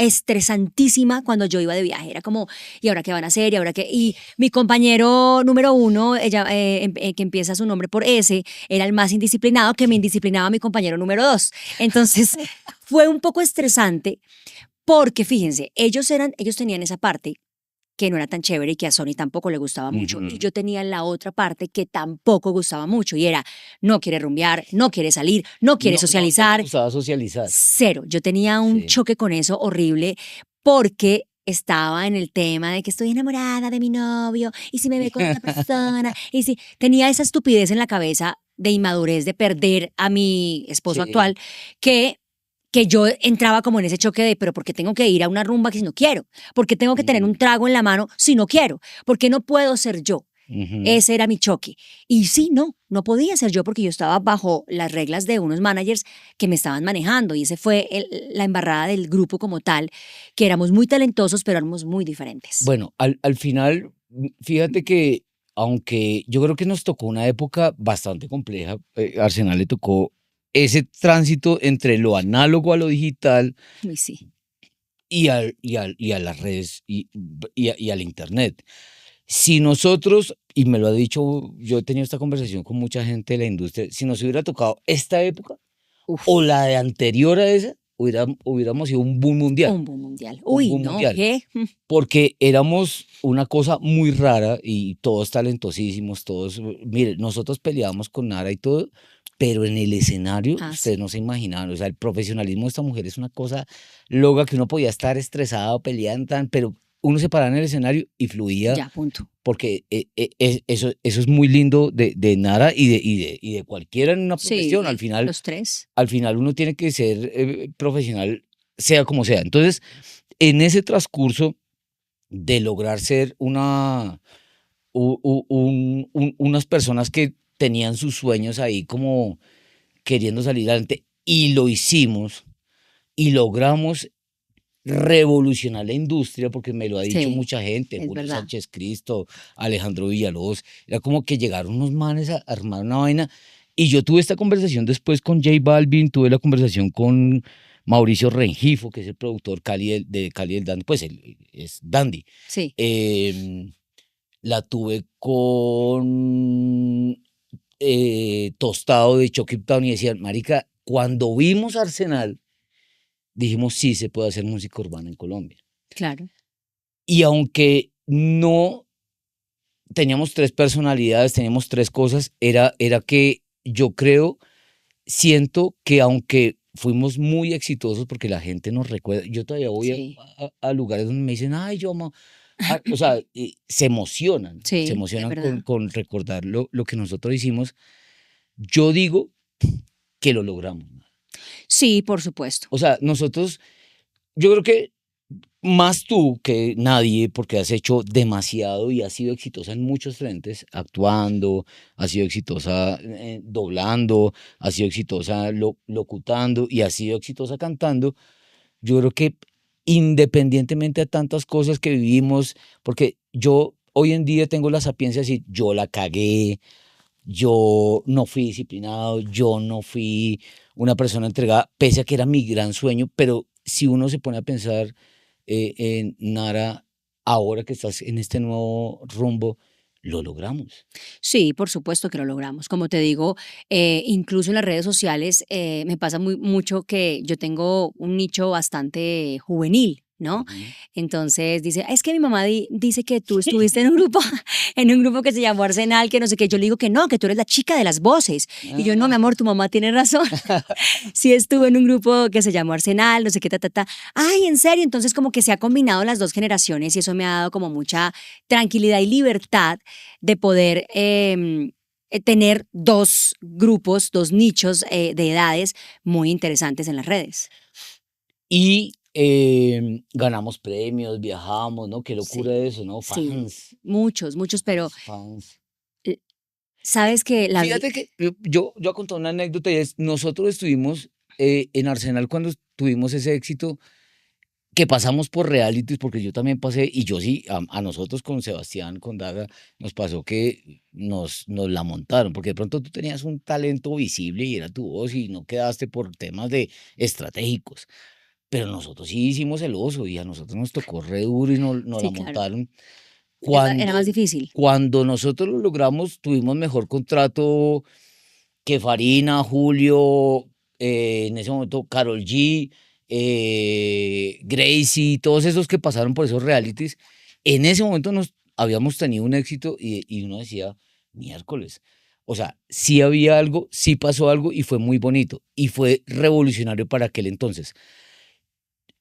estresantísima cuando yo iba de viaje. Era como, ¿y ahora qué van a hacer? ¿Y ahora qué? Y mi compañero número 1, que empieza su nombre por S, era el más indisciplinado, que me indisciplinaba mi compañero número 2. Entonces fue un poco estresante porque, fíjense, ellos tenían esa parte que no era tan chévere y que a Sony tampoco le gustaba mucho. Y yo tenía la otra parte que tampoco gustaba mucho y era, no quiere rumbear, no quiere salir, no quiere socializar. No te gustaba socializar. Cero. Yo tenía un Sí. choque con eso horrible porque estaba en el tema de que estoy enamorada de mi novio y si me ve con otra persona y si tenía esa estupidez en la cabeza de inmadurez de perder a mi esposo Sí. actual que yo entraba como en ese choque de, pero ¿por qué tengo que ir a una rumba si no quiero? ¿Por qué tengo que tener un trago en la mano si no quiero? ¿Por qué no puedo ser yo? Ese era mi choque. Y sí, no podía ser yo porque yo estaba bajo las reglas de unos managers que me estaban manejando y ese fue la embarrada del grupo como tal, que éramos muy talentosos, pero éramos muy diferentes. Bueno, al final, fíjate que aunque yo creo que nos tocó una época bastante compleja, Arsenal le tocó ese tránsito entre lo análogo a lo digital Uy, sí. y a las redes y al internet. Si nosotros, y me lo ha dicho, yo he tenido esta conversación con mucha gente de la industria, si nos hubiera tocado esta época Uf, o la de anterior a esa, hubiéramos sido un boom mundial. un boom mundial. Un Uy, boom no, mundial. ¿qué? Porque éramos una cosa muy rara y todos talentosísimos, todos, mire, nosotros peleábamos con Nara y todo, pero en el escenario, ustedes Sí. no se imaginaban, o sea, el profesionalismo de esta mujer es una cosa loca que uno podía estar estresado, peleando, pero uno se paraba en el escenario y fluía, Ya, punto. porque eso es muy lindo de Nara y de cualquiera en una profesión. Sí, Al final, los tres. uno tiene que ser profesional, sea como sea. Entonces, en ese transcurso de lograr ser unas personas que tenían sus sueños ahí como queriendo salir adelante y lo hicimos y logramos revolucionar la industria, porque me lo ha dicho Sí, mucha gente, es Julio verdad. Sánchez Cristo, Alejandro Villalobos, era como que llegaron unos manes a armar una vaina, y yo tuve esta conversación después con J Balvin, tuve la conversación con Mauricio Rengifo, que es el productor de Cali el Dandy, pues él es Dandy. Sí, La tuve con Tostado de Chucky Town y decían, marica, cuando vimos Arsenal, dijimos, sí, se puede hacer música urbana en Colombia. claro. Y aunque no teníamos tres personalidades, teníamos tres cosas, era que yo creo, siento que aunque fuimos muy exitosos porque la gente nos recuerda, yo todavía voy Sí, a lugares donde me dicen, ay, yo amo, o sea, se sí, es emocionan verdad. con recordar lo que nosotros hicimos. Yo digo que lo logramos. Sí, por supuesto. O sea, nosotros, yo creo que más tú que nadie, porque has hecho demasiado y has sido exitosa en muchos frentes, actuando, has sido exitosa doblando, has sido exitosa locutando y has sido exitosa cantando. Yo creo que independientemente de tantas cosas que vivimos, porque yo hoy en día tengo la sapiencia de decir, yo la cagué, yo no fui disciplinado, yo no fui una persona entregada, pese a que era mi gran sueño, pero si uno se pone a pensar en Nara, ahora que estás en este nuevo rumbo, lo logramos. Sí, por supuesto que lo logramos. Como te digo, incluso en las redes sociales me pasa mucho que yo tengo un nicho bastante juvenil, ¿no? Ujú. Entonces dice, es que mi mamá dice que tú estuviste en un grupo, en un grupo que se llamó Arsenal, que no sé qué. Yo le digo que no, que tú eres la chica de las voces. Y yo, no, mi Ah. amor, tu mamá tiene razón. Sí estuve en un grupo que se llamó Arsenal, no sé qué, ta, ta, ta. Ay, en serio, entonces como que se ha combinado las dos generaciones y eso me ha dado como mucha tranquilidad y libertad de poder tener dos grupos, dos nichos de edades muy interesantes en las redes. Y ganamos premios, viajamos, ¿no? Qué locura Sí, eso, ¿no? sí, Fans, muchos, pero fans. eh, sabes que la vida, Fíjate que yo voy a contar una anécdota y es, nosotros estuvimos en Arsenal cuando tuvimos ese éxito, que pasamos por realities, porque yo también pasé, y yo sí, a nosotros con Sebastián, con Daga, nos pasó que nos la montaron, porque de pronto tú tenías un talento visible y era tu voz y no quedaste por temas de estratégicos, pero nosotros sí hicimos el oso y a nosotros nos tocó re duro y nos la sí, claro, montaron. era más Cuando, difícil. cuando nosotros lo logramos, tuvimos mejor contrato que Farina, Julio, en ese momento Karol G, Gracie, todos esos que pasaron por esos realities, en ese momento nos habíamos tenido un éxito y uno decía, miércoles. O sea, sí había algo, sí pasó algo y fue muy bonito y fue revolucionario para aquel entonces.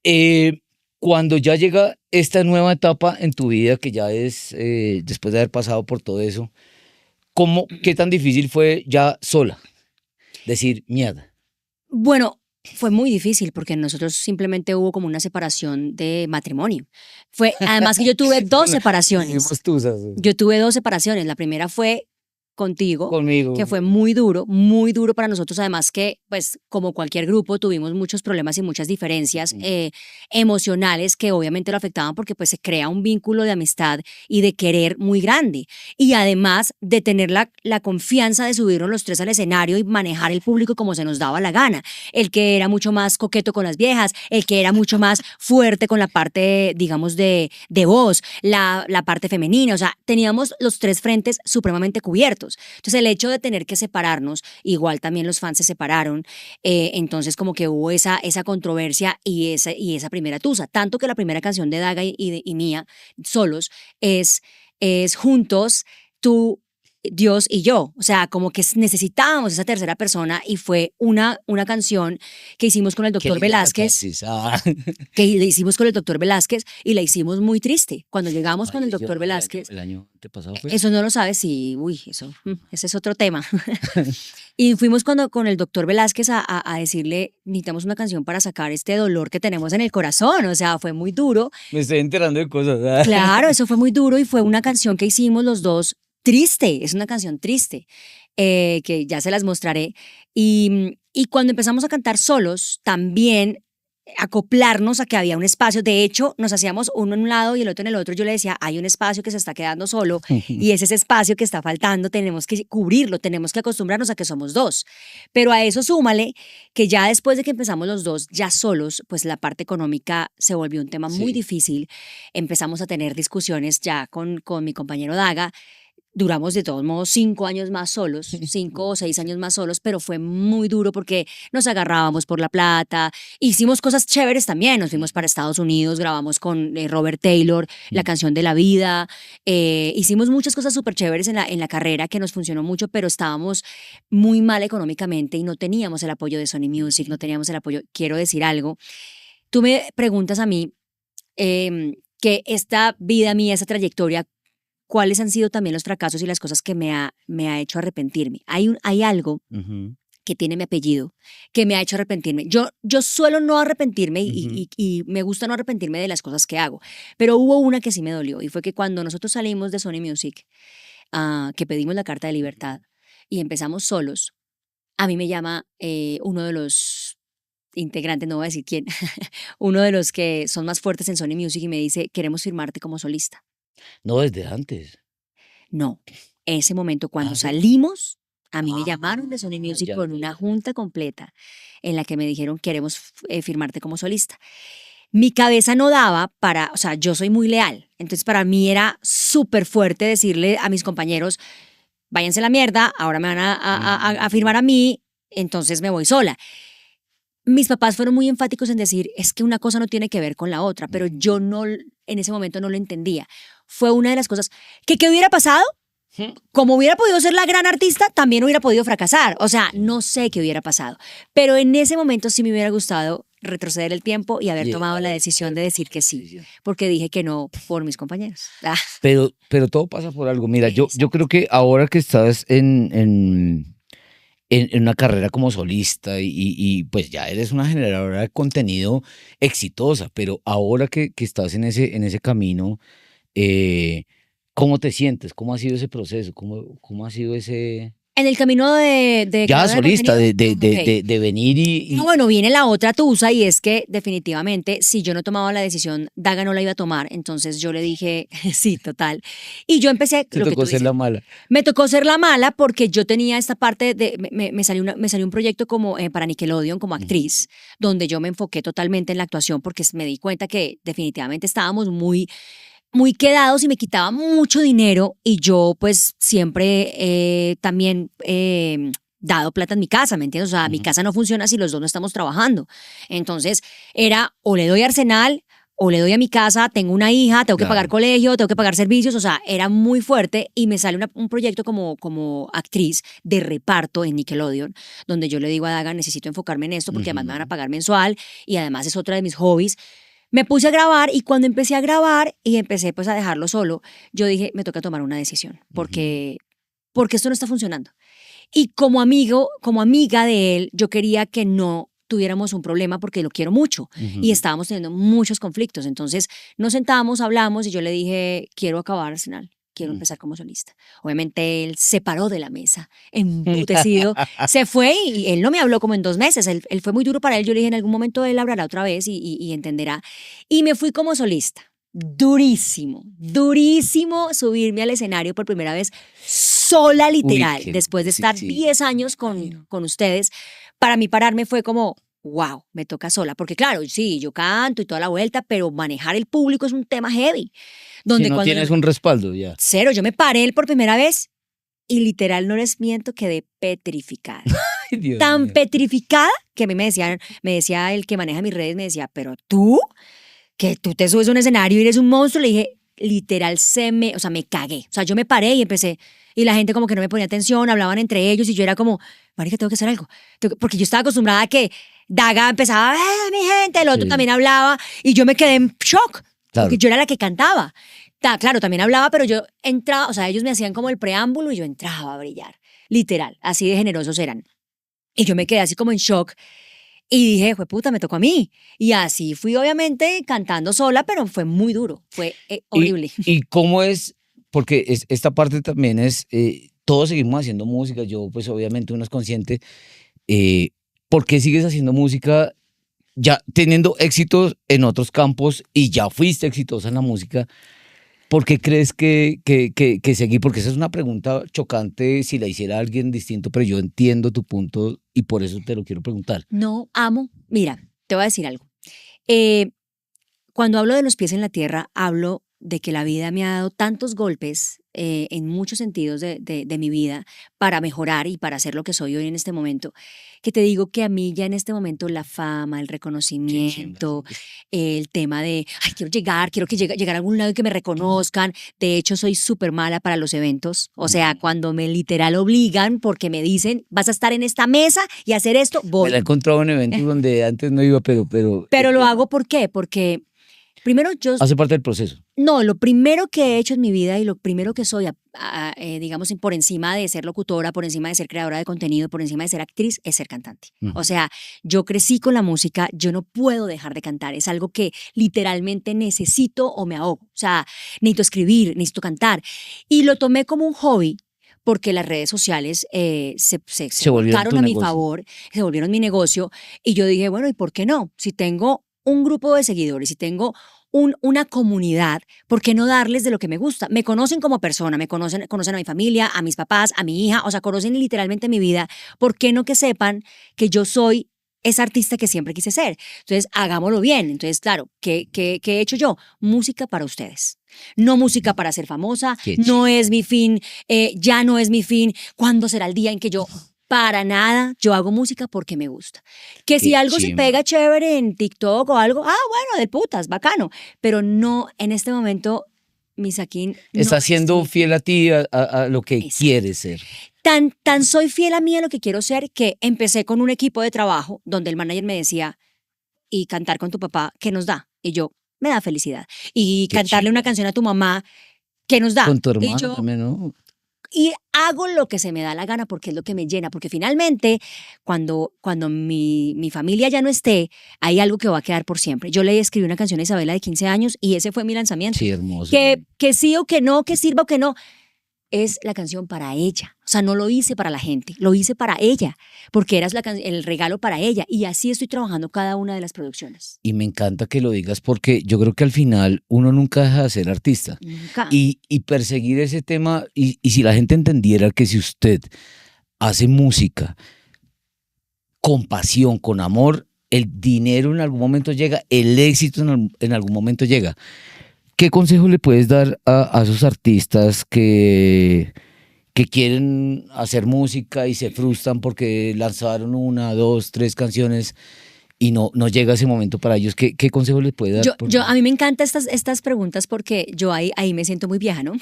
Eh, Cuando ya llega esta nueva etapa en tu vida, que ya es después de haber pasado por todo eso, qué tan difícil fue ya sola? Decir, mierda. Bueno, fue muy difícil porque nosotros simplemente hubo como una separación de matrimonio. Además que yo tuve dos Bueno, separaciones. vivimos tusas. Yo tuve dos separaciones. La primera fue contigo, Conmigo. que fue muy duro para nosotros. Además que, pues, como cualquier grupo, tuvimos muchos problemas y muchas diferencias Ujú. emocionales que obviamente lo afectaban porque pues se crea un vínculo de amistad y de querer muy grande. Y además de tener la confianza de subirnos los tres al escenario y manejar el público como se nos daba la gana. El que era mucho más coqueto con las viejas, el que era mucho más fuerte con la parte, digamos, de voz, la parte femenina. O sea, teníamos los tres frentes supremamente cubiertos. Entonces, el hecho de tener que separarnos, igual también los fans se separaron, entonces como que hubo esa controversia y esa primera tusa. Tanto que la primera canción de Daga y mía, solos, es juntos, tú, Dios y yo. O sea, como que necesitábamos esa tercera persona y fue una canción que hicimos con el Qué doctor linda Velázquez, catarsis. Ah. que le hicimos con el doctor Velázquez y la hicimos muy triste. Cuando llegamos con el Falleció, doctor ¿no? Velázquez, El año antepasado fue. eso no lo sabes y, uy, eso, ese es otro tema. Y fuimos con el doctor Velázquez a decirle, necesitamos una canción para sacar este dolor que tenemos en el corazón. O sea, fue muy duro. Me estoy enterando de cosas. Ah. Claro, eso fue muy duro y fue una canción que hicimos los dos triste. Es una canción triste, que ya se las mostraré. Y cuando empezamos a cantar solos, también acoplarnos a que había un espacio. De hecho, nos hacíamos uno en un lado y el otro en el otro. Yo le decía, hay un espacio que se está quedando solo y ese espacio que está faltando, tenemos que cubrirlo, tenemos que acostumbrarnos a que somos dos. Pero a eso súmale que ya después de que empezamos los dos ya solos, pues la parte económica se volvió un tema muy difícil. Empezamos a tener discusiones ya con mi compañero Daga. Duramos de todos modos 5 años más solos, 5 o 6 años más solos, pero fue muy duro porque nos agarrábamos por la plata, hicimos cosas chéveres también, nos fuimos para Estados Unidos, grabamos con Robert Taylor, la canción de la vida, hicimos muchas cosas súper chéveres en la carrera que nos funcionó mucho, pero estábamos muy mal económicamente y no teníamos el apoyo de Sony Music, no teníamos el apoyo. Quiero decir algo, tú me preguntas a mí que esta vida mía, esa trayectoria, cuáles han sido también los fracasos y las cosas que me ha hecho arrepentirme. Hay algo que tiene mi apellido que me ha hecho arrepentirme. Yo suelo no arrepentirme y me gusta no arrepentirme de las cosas que hago, pero hubo una que sí me dolió y fue que cuando nosotros salimos de Sony Music, que pedimos la carta de libertad y empezamos solos, a mí me llama uno de los integrantes, no voy a decir quién, uno de los que son más fuertes en Sony Music y me dice, queremos firmarte como solista. No, desde antes. No, ese momento cuando ¿Sí? salimos, a mí me llamaron de Sony Music ya. con una junta completa en la que me dijeron queremos firmarte como solista. Mi cabeza no daba para, o sea, yo soy muy leal, entonces para mí era súper fuerte decirle a mis compañeros, váyanse a la mierda, ahora me van a firmar a mí, entonces me voy sola. Mis papás fueron muy enfáticos en decir, es que una cosa no tiene que ver con la otra, pero yo no, en ese momento no lo entendía. Fue una de las cosas ¿qué hubiera pasado? Como hubiera podido ser la gran artista, también hubiera podido fracasar. O sea, no sé qué hubiera pasado. Pero en ese momento sí me hubiera gustado retroceder el tiempo y haber tomado la decisión de decir que sí, porque dije que no por mis compañeros. Pero todo pasa por algo. Mira, yo creo que ahora que estás en una carrera como solista y pues ya eres una generadora de contenido exitosa, pero ahora que estás en ese camino, ¿cómo te sientes? ¿Cómo ha sido ese proceso? ¿Cómo ha sido ese...? En el camino de Ya creadora solista, contenido, de venir y... No, bueno, viene la otra tusa y es que definitivamente si yo no tomaba la decisión, Daga no la iba a tomar, entonces yo le dije, sí, total. Y yo empecé... Te lo que tocó tú ser dices, la mala. me tocó ser la mala porque yo tenía esta parte de, me salió un proyecto como para Nickelodeon como actriz, donde yo me enfoqué totalmente en la actuación porque me di cuenta que definitivamente estábamos muy quedados y me quitaba mucho dinero y yo pues siempre también dado plata en mi casa, ¿me entiendes? O sea, mi casa no funciona si los dos no estamos trabajando. Entonces era o le doy a Arsenal o le doy a mi casa, tengo una hija, tengo que pagar colegio, tengo que pagar servicios, o sea, era muy fuerte y me sale un proyecto como actriz de reparto en Nickelodeon, donde yo le digo a Daga, necesito enfocarme en esto porque además me van a pagar mensual y además es otra de mis hobbies. Me puse a grabar y cuando empecé a grabar y empecé pues a dejarlo solo, yo dije, me toca tomar una decisión porque esto no está funcionando. Y como amiga de él, yo quería que no tuviéramos un problema porque lo quiero mucho y estábamos teniendo muchos conflictos. Entonces nos sentamos, hablamos y yo le dije, quiero acabar Arsenal, quiero empezar como solista. Obviamente él se paró de la mesa, emputecido, se fue y él no me habló como en 2 meses. Él fue muy duro para él. Yo le dije, en algún momento él hablará otra vez y entenderá. Y me fui como solista. Durísimo, durísimo subirme al escenario por primera vez sola, literal, después de estar 10 años con ustedes. Para mí pararme fue como, wow, me toca sola, porque claro, sí, yo canto y toda la vuelta, pero manejar el público es un tema heavy. Donde si no tienes un respaldo ya. Cero, yo me paré por primera vez y literal, no les miento, quedé petrificada. Ay, Dios Tan mío. petrificada que a mí me decía el que maneja mis redes, me decía, pero tú, que tú te subes a un escenario y eres un monstruo, le dije, literal, me cagué. O sea, yo me paré y empecé, y la gente como que no me ponía atención, hablaban entre ellos y yo era como, marica, tengo que hacer algo. Porque yo estaba acostumbrada a que Daga empezaba, mi gente, el otro también hablaba y yo me quedé en shock, porque yo era la que cantaba. Claro, también hablaba, pero yo entraba, o sea, ellos me hacían como el preámbulo y yo entraba a brillar, literal, así de generosos eran. Y yo me quedé así como en shock y dije, puta, me tocó a mí. Y así fui obviamente cantando sola, pero fue muy duro, fue horrible. ¿Y cómo es? Porque esta parte también es, todos seguimos haciendo música, yo pues obviamente uno es consciente. ¿Por qué sigues haciendo música ya teniendo éxitos en otros campos y ya fuiste exitosa en la música, ¿por qué crees que seguir? Porque esa es una pregunta chocante si la hiciera alguien distinto, pero yo entiendo tu punto y por eso te lo quiero preguntar. No amo. Mira, te voy a decir algo. Eh, Cuando hablo de los pies en la tierra, hablo de que la vida me ha dado tantos golpes en muchos sentidos de mi vida para mejorar y para ser lo que soy hoy en este momento, que te digo que a mí ya en este momento la fama, el reconocimiento, el tema de, ay, quiero que llegar a algún lado y que me reconozcan. De hecho, soy súper mala para los eventos. O sea, cuando me literal obligan porque me dicen, vas a estar en esta mesa y hacer esto, Me voy. la he encontrado en eventos donde antes no iba, pero Pero lo hago ¿por qué? Porque primero yo hace parte del proceso. no, lo primero que he hecho en mi vida y lo primero que soy, digamos, por encima de ser locutora, por encima de ser creadora de contenido, por encima de ser actriz, es ser cantante. O sea, yo crecí con la música, yo no puedo dejar de cantar, es algo que literalmente necesito o me ahogo. O sea, necesito escribir, necesito cantar. Y lo tomé como un hobby porque las redes sociales se volvieron volcaron tu a mi negocio. favor, se volvieron mi negocio. Y yo dije, bueno, ¿y por qué no? Si tengo un grupo de seguidores, si tengo una comunidad, ¿por qué no darles de lo que me gusta? Me conocen como persona, conocen a mi familia, a mis papás, a mi hija, o sea, conocen literalmente mi vida. ¿Por qué no que sepan que yo soy esa artista que siempre quise ser? Entonces, hagámoslo bien. Entonces, claro, ¿qué he hecho yo? Música para ustedes. No música para ser famosa, Qué no es mi fin, ya no es mi fin. ¿Cuándo será el día en que yo... Para nada, yo hago música porque me gusta. Que si Qué algo se chimba. pega chévere en TikTok o algo, bueno, de putas, bacano. Pero no, en este momento, mi Saquín no Está es siendo mi- fiel a ti, a lo que Exacto. quieres ser. Tan soy fiel a mí a lo que quiero ser que empecé con un equipo de trabajo donde el manager me decía, y cantar con tu papá, ¿qué nos da? Y yo, me da felicidad. Y Qué cantarle chimba. una canción a tu mamá, ¿qué nos da? Con tu Y hermano yo, también, ¿no? y hago lo que se me da la gana porque es lo que me llena, porque finalmente cuando mi familia ya no esté, hay algo que va a quedar por siempre. Yo le escribí una canción a Isabela de 15 años y ese fue mi lanzamiento. Sí, hermoso. Que sí o que no, que sirva o que no, es la canción para ella. O sea, no lo hice para la gente, lo hice para ella, porque era el regalo para ella. Y así estoy trabajando cada una de las producciones. Y me encanta que lo digas porque yo creo que al final uno nunca deja de ser artista. Nunca. Y perseguir ese tema, y si la gente entendiera que si usted hace música con pasión, con amor, el dinero en algún momento llega, el éxito en algún momento llega. ¿Qué consejo le puedes dar a esos artistas que quieren hacer música y se frustran porque lanzaron 1, 2, 3 canciones y no llega ese momento para ellos? ¿Qué consejo les puede dar? A mí me encantan estas preguntas porque yo ahí me siento muy vieja, ¿no?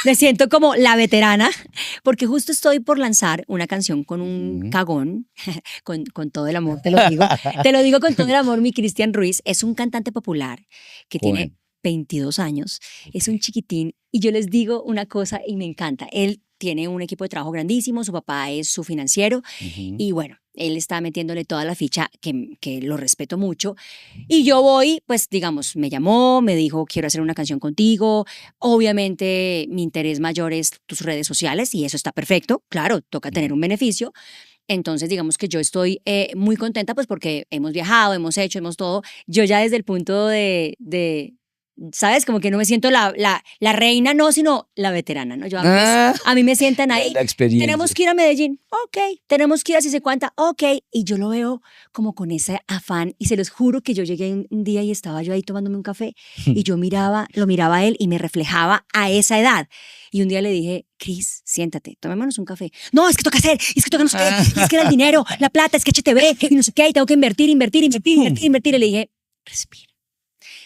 Me siento como la veterana, porque justo estoy por lanzar una canción con un cagón, con todo el amor, te lo digo. Te lo digo con todo el amor, mi Cristian Ruiz es un cantante popular que Joven. tiene 22 años, es un chiquitín, y yo les digo una cosa y me encanta. Él tiene un equipo de trabajo grandísimo, su papá es su financiero, y bueno, él está metiéndole toda la ficha, que lo respeto mucho. Y yo voy, pues digamos, me llamó, me dijo, quiero hacer una canción contigo. Obviamente mi interés mayor es tus redes sociales y eso está perfecto. Claro, toca tener un beneficio. Entonces, digamos que yo estoy muy contenta, pues porque hemos viajado, hemos hecho, hemos todo. Yo ya desde el punto ¿sabes? Como que no me siento la reina, no, sino la veterana, ¿no? A mí me sientan ahí. La experiencia. Tenemos que ir a Medellín, ok. Tenemos que ir a si se cuenta, ok. Y yo lo veo como con ese afán y se los juro que yo llegué un día y estaba yo ahí tomándome un café y yo lo miraba a él y me reflejaba a esa edad. Y un día le dije, Cris, siéntate, tomémonos un café. No, es que toca hacer, es que toca no sé qué, es que era el dinero, la plata, es que HTV y no sé qué, y tengo que invertir. Y le dije, respira,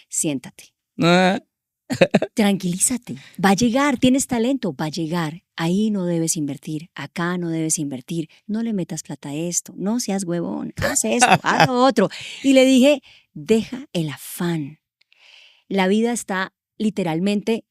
siéntate. Tranquilízate, va a llegar, tienes talento, va a llegar. Ahí no debes invertir, acá no debes invertir, no le metas plata a esto, no seas huevón, haz esto, haz lo otro. Y le dije, deja el afán. La vida está literalmente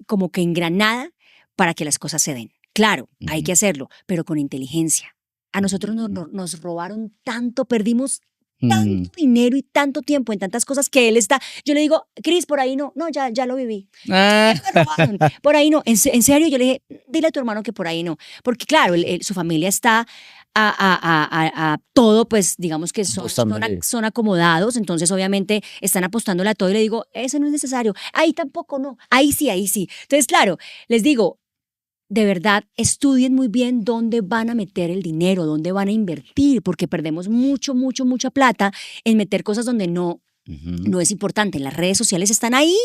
como que engranada para que las cosas se den. Claro, hay que hacerlo, pero con inteligencia. A nosotros nos robaron tanto, perdimos tanto dinero y tanto tiempo en tantas cosas que él está. Yo le digo, Cris, por ahí no, ya lo viví. Me robaron, por ahí no. En serio, yo le dije, dile a tu hermano que por ahí no. Porque claro, su familia está a todo, pues digamos que Apostándole. son acomodados, entonces obviamente están apostándole a todo y le digo, eso no es necesario, ahí tampoco no, ahí sí, ahí sí. Entonces, claro, les digo, de verdad, estudien muy bien dónde van a meter el dinero, dónde van a invertir, porque perdemos mucha plata en meter cosas donde no es importante. Las redes sociales están ahí.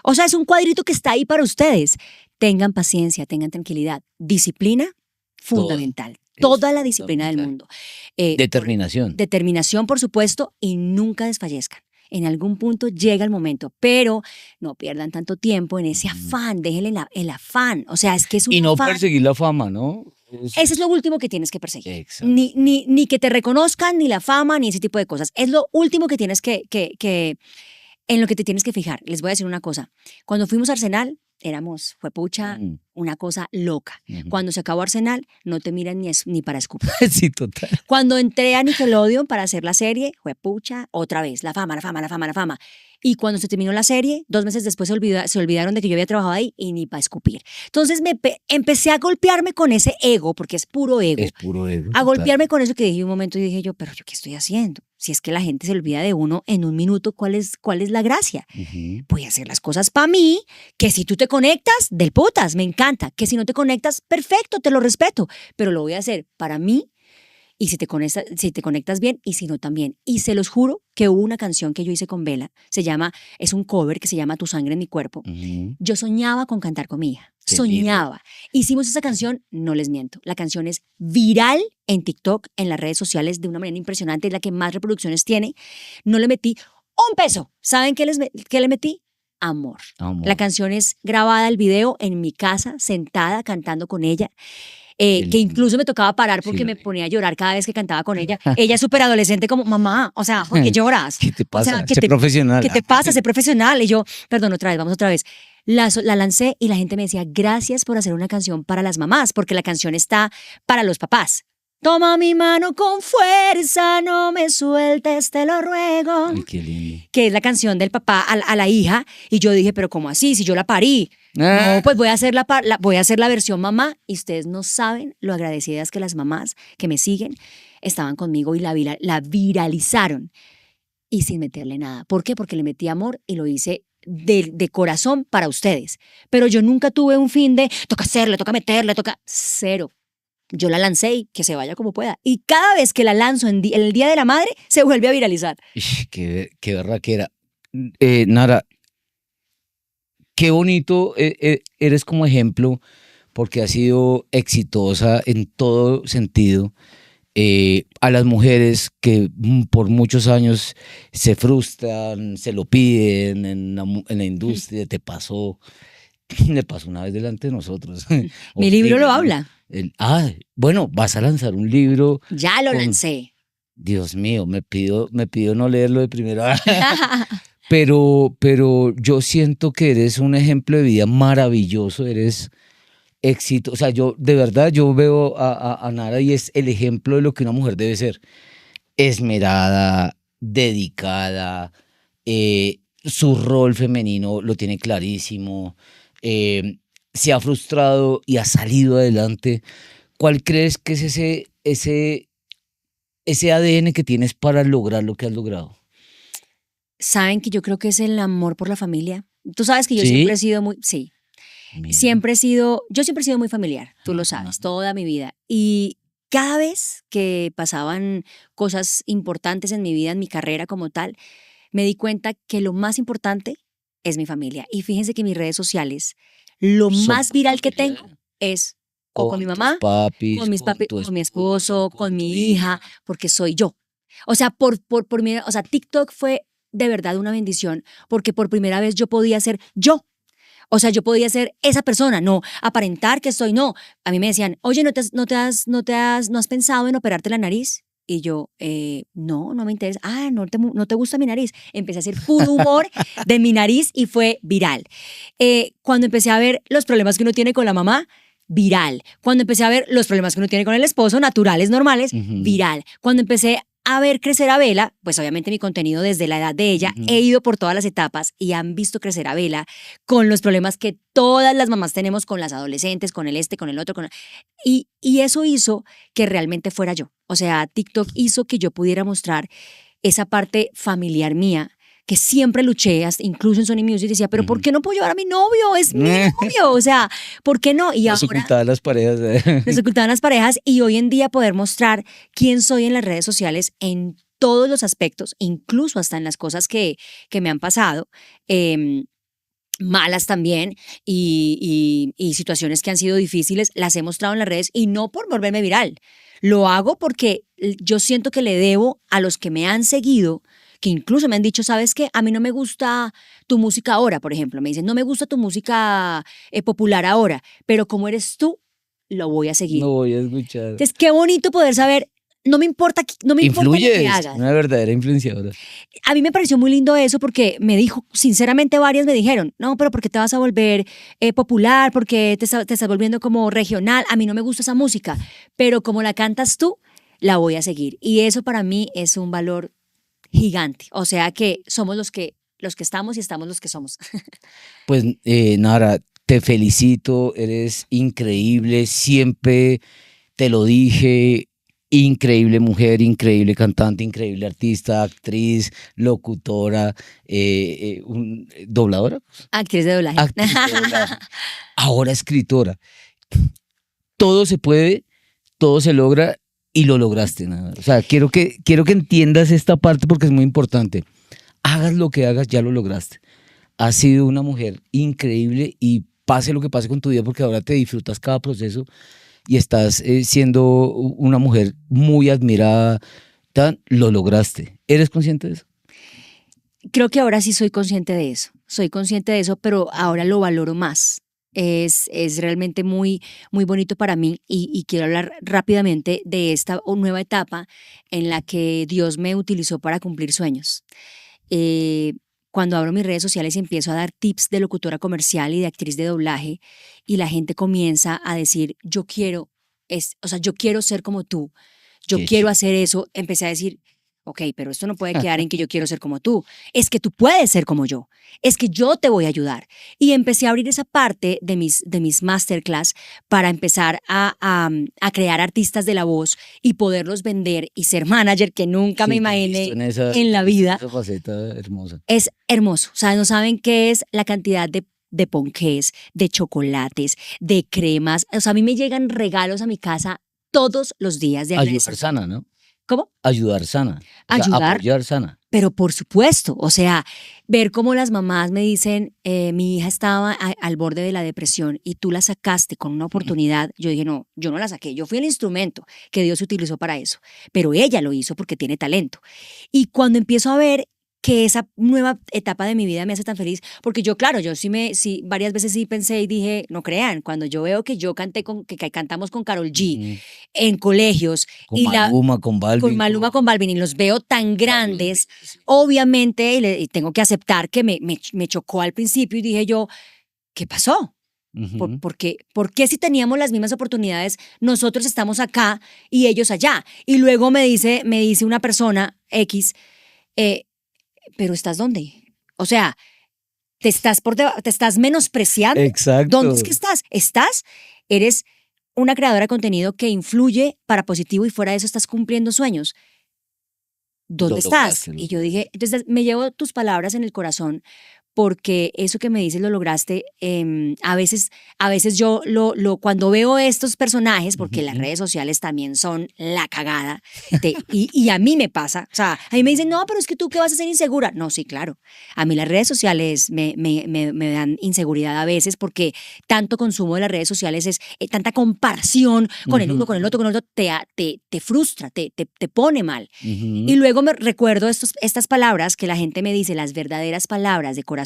O sea, es un cuadrito que está ahí para ustedes. Tengan paciencia, tengan tranquilidad. Disciplina, fundamental. Toda la disciplina del mundo. Determinación. Determinación, por supuesto, y nunca desfallezcan. En algún punto llega el momento, pero no pierdan tanto tiempo en ese afán, déjenle el afán. O sea, es que es un Y no afán. perseguir la fama, ¿no? Eso es lo último que tienes que perseguir. Exacto. Ni que te reconozcan, ni la fama, ni ese tipo de cosas. Es lo último que tienes en lo que te tienes que fijar. Les voy a decir una cosa. Cuando fuimos a Arsenal, fue pucha, una cosa loca. Cuando se acabó Arsenal, no te miran ni para escupir. Sí, total. Cuando entré a Nickelodeon para hacer la serie, fue pucha, otra vez, la fama. Y cuando se terminó la serie, 2 meses después se olvidaron de que yo había trabajado ahí y ni para escupir. Entonces empecé a golpearme con ese ego, porque es puro ego. Es puro ego. A golpearme con eso que dije un momento y dije yo, pero ¿yo qué estoy haciendo? Si es que la gente se olvida de uno en un minuto, ¿cuál es la gracia? Voy a hacer las cosas para mí, que si tú te conectas, del putas, me encanta. Que si no te conectas, perfecto, te lo respeto. Pero lo voy a hacer para mí. Y si te conectas bien, y si no también. Y se los juro que hubo una canción que yo hice con Vela, es un cover que se llama Tu sangre en mi cuerpo. Yo soñaba con cantar con mi hija. Soñaba. Hicimos esa canción, no les miento. La canción es viral en TikTok, en las redes sociales, de una manera impresionante. Es la que más reproducciones tiene. No le metí un peso. ¿Saben qué le metí? Amor. La canción es grabada, el video, en mi casa, sentada, cantando con ella. Que incluso me tocaba parar porque me ponía a llorar cada vez que cantaba con ella. Ella es súper adolescente, como, mamá, o sea, ¿por qué lloras? ¿Qué te pasa? O sea, Sé profesional. ¿Qué te pasa? Sé profesional. Y yo, perdón, vamos otra vez. La lancé y la gente me decía, gracias por hacer una canción para las mamás, porque la canción está para los papás. Toma mi mano con fuerza, no me sueltes, te lo ruego. Ay, qué lindo. Que es la canción del papá a la hija. Y yo dije, pero ¿cómo así? Si yo la parí. No, pues voy a hacer la versión mamá. Y ustedes no saben lo agradecidas que las mamás que me siguen estaban conmigo y la viralizaron. Y sin meterle nada. ¿Por qué? Porque le metí amor y lo hice de corazón para ustedes. Pero yo nunca tuve un fin de toca hacerle, toca meterle, cero. Yo la lancé y que se vaya como pueda. Y cada vez que la lanzo en el Día de la Madre, se vuelve a viralizar. Qué berraquera. Nara, qué bonito eres como ejemplo, porque has sido exitosa en todo sentido. A las mujeres que por muchos años se frustran, se lo piden en la industria, le pasó una vez delante de nosotros. Mi libro lo habla. Bueno, vas a lanzar un libro. Ya lo lancé. Dios mío, me pidió no leerlo de primera. pero yo siento que eres un ejemplo de vida maravilloso, eres éxito. O sea, yo de verdad, yo veo a Nara y es el ejemplo de lo que una mujer debe ser. Esmerada, dedicada, su rol femenino lo tiene clarísimo. Se ha frustrado y ha salido adelante. ¿Cuál crees que es ese ADN que tienes para lograr lo que has logrado? Saben que yo creo que es el amor por la familia. Tú sabes que yo siempre he sido muy, sí, yo siempre he sido muy familiar, tú lo sabes, toda mi vida. Y cada vez que pasaban cosas importantes en mi vida, en mi carrera como tal, me di cuenta que lo más importante es mi familia. Y fíjense que mis redes sociales, lo más viral que tengo es con mi mamá, papis, con mis papis, con mi esposo, con mi hija, porque soy yo. O sea, TikTok fue de verdad una bendición, porque por primera vez yo podía ser yo. O sea, yo podía ser esa persona, no aparentar que soy, no. A mí me decían, oye, ¿no has pensado en operarte la nariz? Y yo, no me interesa. ¿No te gusta mi nariz? Empecé a hacer puro humor de mi nariz y fue viral. Cuando empecé a ver los problemas que uno tiene con la mamá, viral. Cuando empecé a ver los problemas que uno tiene con el esposo, naturales, normales, viral. Cuando empecé a ver crecer a Bella, pues obviamente mi contenido desde la edad de ella, he ido por todas las etapas y han visto crecer a Bella con los problemas que todas las mamás tenemos con las adolescentes, con el con el otro, y eso hizo que realmente fuera yo. O sea, TikTok hizo que yo pudiera mostrar esa parte familiar mía, que siempre luché, incluso en Sony Music decía, pero ¿por qué no puedo llevar a mi novio? Es mi novio, o sea, ¿por qué no? Y Nos ahora ocultaban las parejas. nos ocultaban las parejas y hoy en día poder mostrar quién soy en las redes sociales en todos los aspectos, incluso hasta en las cosas que me han pasado, malas también y situaciones que han sido difíciles, las he mostrado en las redes y no por volverme viral. Lo hago porque yo siento que le debo a los que me han seguido, que incluso me han dicho, ¿sabes qué? A mí no me gusta tu música ahora, por ejemplo. Me dicen, no me gusta tu música popular ahora, pero como eres tú, lo voy a seguir. No voy a escuchar. Entonces, qué bonito poder saber, no me importa lo que hagas. Una verdadera influenciadora. A mí me pareció muy lindo eso porque me dijo, sinceramente varias me dijeron, no, pero ¿por qué te vas a volver popular? ¿Por qué te estás volviendo como regional? A mí no me gusta esa música, pero como la cantas tú, la voy a seguir. Y eso para mí es un valor gigante. O sea que somos los que estamos y estamos los que somos. Pues Nara, te felicito, eres increíble, siempre te lo dije, increíble mujer, increíble cantante, increíble artista, actriz, locutora, dobladora. Actriz de doblaje. Actriz de doblaje. Ahora escritora. Todo se puede, todo se logra y lo lograste. Nara. O sea, quiero que entiendas esta parte porque es muy importante. Hagas lo que hagas, ya lo lograste. Has sido una mujer increíble y pase lo que pase con tu vida porque ahora te disfrutas cada proceso y estás siendo una mujer muy admirada. Lo lograste. ¿Eres consciente de eso? Creo que ahora sí soy consciente de eso. Soy consciente de eso, pero ahora lo valoro más. Es realmente muy, muy bonito para mí y quiero hablar rápidamente de esta nueva etapa en la que Dios me utilizó para cumplir sueños. Cuando abro mis redes sociales y empiezo a dar tips de locutora comercial y de actriz de doblaje y la gente comienza a decir, yo quiero ser como tú, yo quiero hacer eso, empecé a decir, ok, pero esto no puede quedar en que yo quiero ser como tú, es que tú puedes ser como yo, es que yo te voy a ayudar. Y empecé a abrir esa parte de mis masterclass para empezar a crear artistas de la voz y poderlos vender y ser manager, que nunca me imaginé en la vida. Esa faceta hermosa. Es hermoso, o sea, no saben qué es la cantidad de ponqués, de chocolates, de cremas, o sea, a mí me llegan regalos a mi casa todos los días de Ayudar sana, ¿no? ¿Cómo? Ayudar sana. O sea, apoyar sana. Pero por supuesto, o sea, ver cómo las mamás me dicen, mi hija estaba al borde de la depresión y tú la sacaste con una oportunidad. Yo dije, no, yo no la saqué, yo fui el instrumento que Dios utilizó para eso, pero ella lo hizo porque tiene talento. Y cuando empiezo a ver que esa nueva etapa de mi vida me hace tan feliz, porque yo, claro, yo sí, varias veces sí pensé y dije, no crean, cuando yo veo que yo que cantamos con Karol G en colegios con Maluma, con Balvin. Con Balvin y los veo tan grandes, obviamente, y tengo que aceptar que me chocó al principio y dije yo, ¿qué pasó? ¿Por qué si teníamos las mismas oportunidades, nosotros estamos acá y ellos allá? Y luego me dice una persona X, ¿pero estás dónde? O sea, te estás menospreciando. Exacto. ¿Dónde es que estás? Eres una creadora de contenido que influye para positivo y fuera de eso estás cumpliendo sueños. ¿Dónde estás? Y yo dije, entonces me llevo tus palabras en el corazón porque eso que me dices lo lograste. A veces yo cuando veo estos personajes, porque las redes sociales también son la cagada, y a mí me pasa, o sea, a mí me dicen, no, pero es que tú qué vas a ser insegura. No, sí, claro. A mí las redes sociales me dan inseguridad a veces porque tanto consumo de las redes sociales es tanta comparación con el uno, con el otro, te frustra, te pone mal. Y luego me recuerdo estas palabras que la gente me dice, las verdaderas palabras de corazón,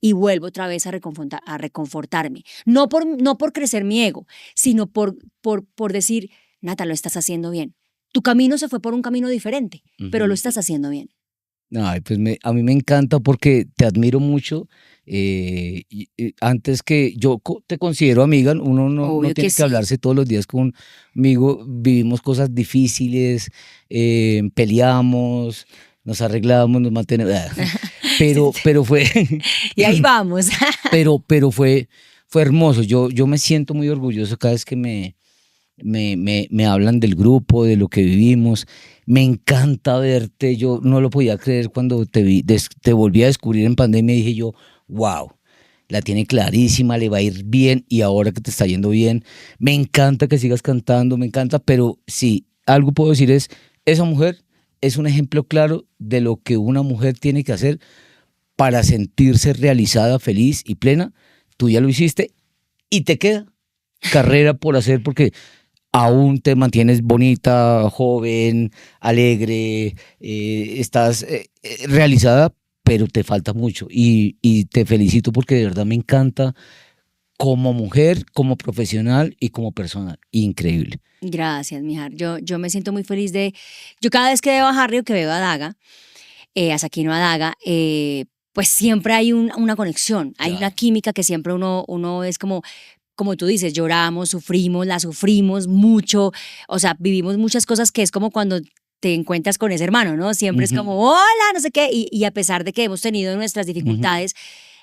y vuelvo otra vez a reconfortarme. No por crecer mi ego, sino por decir, Nata, lo estás haciendo bien. Tu camino se fue por un camino diferente, pero lo estás haciendo bien. Ay, pues a mí me encanta porque te admiro mucho Antes que yo te considero amiga, uno no Obvio tiene que que hablarse todos los días conmigo, vivimos cosas difíciles, peleamos, nos arreglamos, nos mantenemos, pero fue, Y ahí vamos. pero fue hermoso. Yo me siento muy orgulloso cada vez que me hablan del grupo, de lo que vivimos. Me encanta verte. Yo no lo podía creer cuando te vi, te volví a descubrir en pandemia. Dije yo, wow, la tiene clarísima, le va a ir bien. Y ahora que te está yendo bien, me encanta que sigas cantando, me encanta. Pero sí, algo puedo decir es, esa mujer es un ejemplo claro de lo que una mujer tiene que hacer para sentirse realizada, feliz y plena. Tú ya lo hiciste y te queda carrera por hacer porque aún te mantienes bonita, joven, alegre, estás realizada, pero te falta mucho. Y te felicito porque de verdad me encanta como mujer, como profesional y como persona. Increíble. Gracias, Mijar. Yo me siento muy feliz yo cada vez que veo a Harry o que veo a Daga, a Sakino, a Daga, pues siempre hay una conexión, hay una química que siempre uno es como tú dices, lloramos, sufrimos, la sufrimos mucho, o sea, vivimos muchas cosas que es como cuando te encuentras con ese hermano, ¿no? Siempre es como, hola, no sé qué, y a pesar de que hemos tenido nuestras dificultades,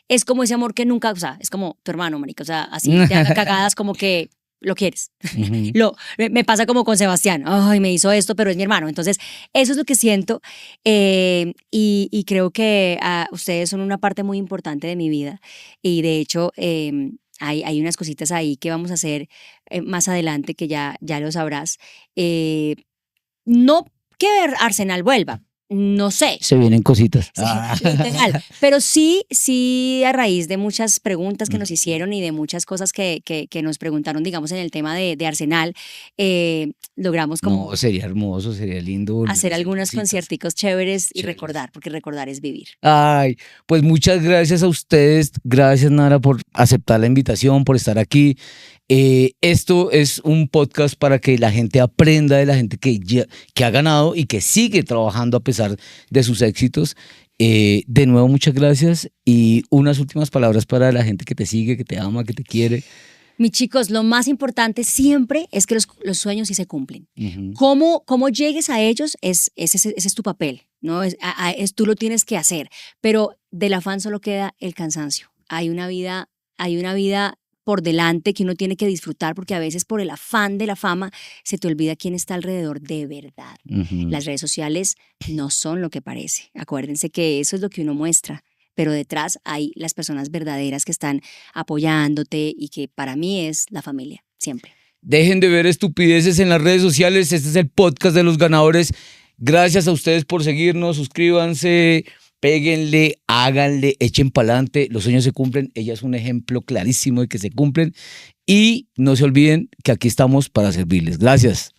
es como ese amor que nunca, o sea, es como tu hermano, marica, o sea, así te haga cagadas como que lo quieres. Me pasa como con Sebastián, ay, me hizo esto, pero es mi hermano. Entonces, eso es lo que siento y creo que ustedes son una parte muy importante de mi vida y de hecho hay unas cositas ahí que vamos a hacer más adelante que ya lo sabrás. No que Arsenal vuelva, no sé. Se vienen cositas. Sí, literal. Pero sí, a raíz de muchas preguntas que nos hicieron y de muchas cosas que nos preguntaron, digamos, en el tema de Arsenal, logramos como No, sería hermoso, sería lindo volver a hacer algunos cositas. concierticos chéveres y Chéveres. recordar, porque recordar es vivir. Ay, pues muchas gracias a ustedes, gracias Nara por aceptar la invitación, por estar aquí. Esto es un podcast para que la gente aprenda de la gente que ha ganado y que sigue trabajando a pesar de sus éxitos. De nuevo, muchas gracias y unas últimas palabras para la gente que te sigue, que te ama, que te quiere. Mis chicos, lo más importante siempre es que los sueños sí se cumplen. Cómo llegues a ellos, ese es tu papel, ¿no? Tú lo tienes que hacer, pero del afán solo queda el cansancio. Hay una vida por delante que uno tiene que disfrutar porque a veces por el afán de la fama se te olvida quién está alrededor de verdad. Las redes sociales no son lo que parece. Acuérdense que eso es lo que uno muestra, pero detrás hay las personas verdaderas que están apoyándote y que para mí es la familia, siempre. Dejen de ver estupideces en las redes sociales. Este es el podcast de los ganadores. Gracias a ustedes por seguirnos. Suscríbanse, péguenle, háganle, echen pa'lante. Los sueños se cumplen. Ella es un ejemplo clarísimo de que se cumplen. Y no se olviden que aquí estamos para servirles. Gracias.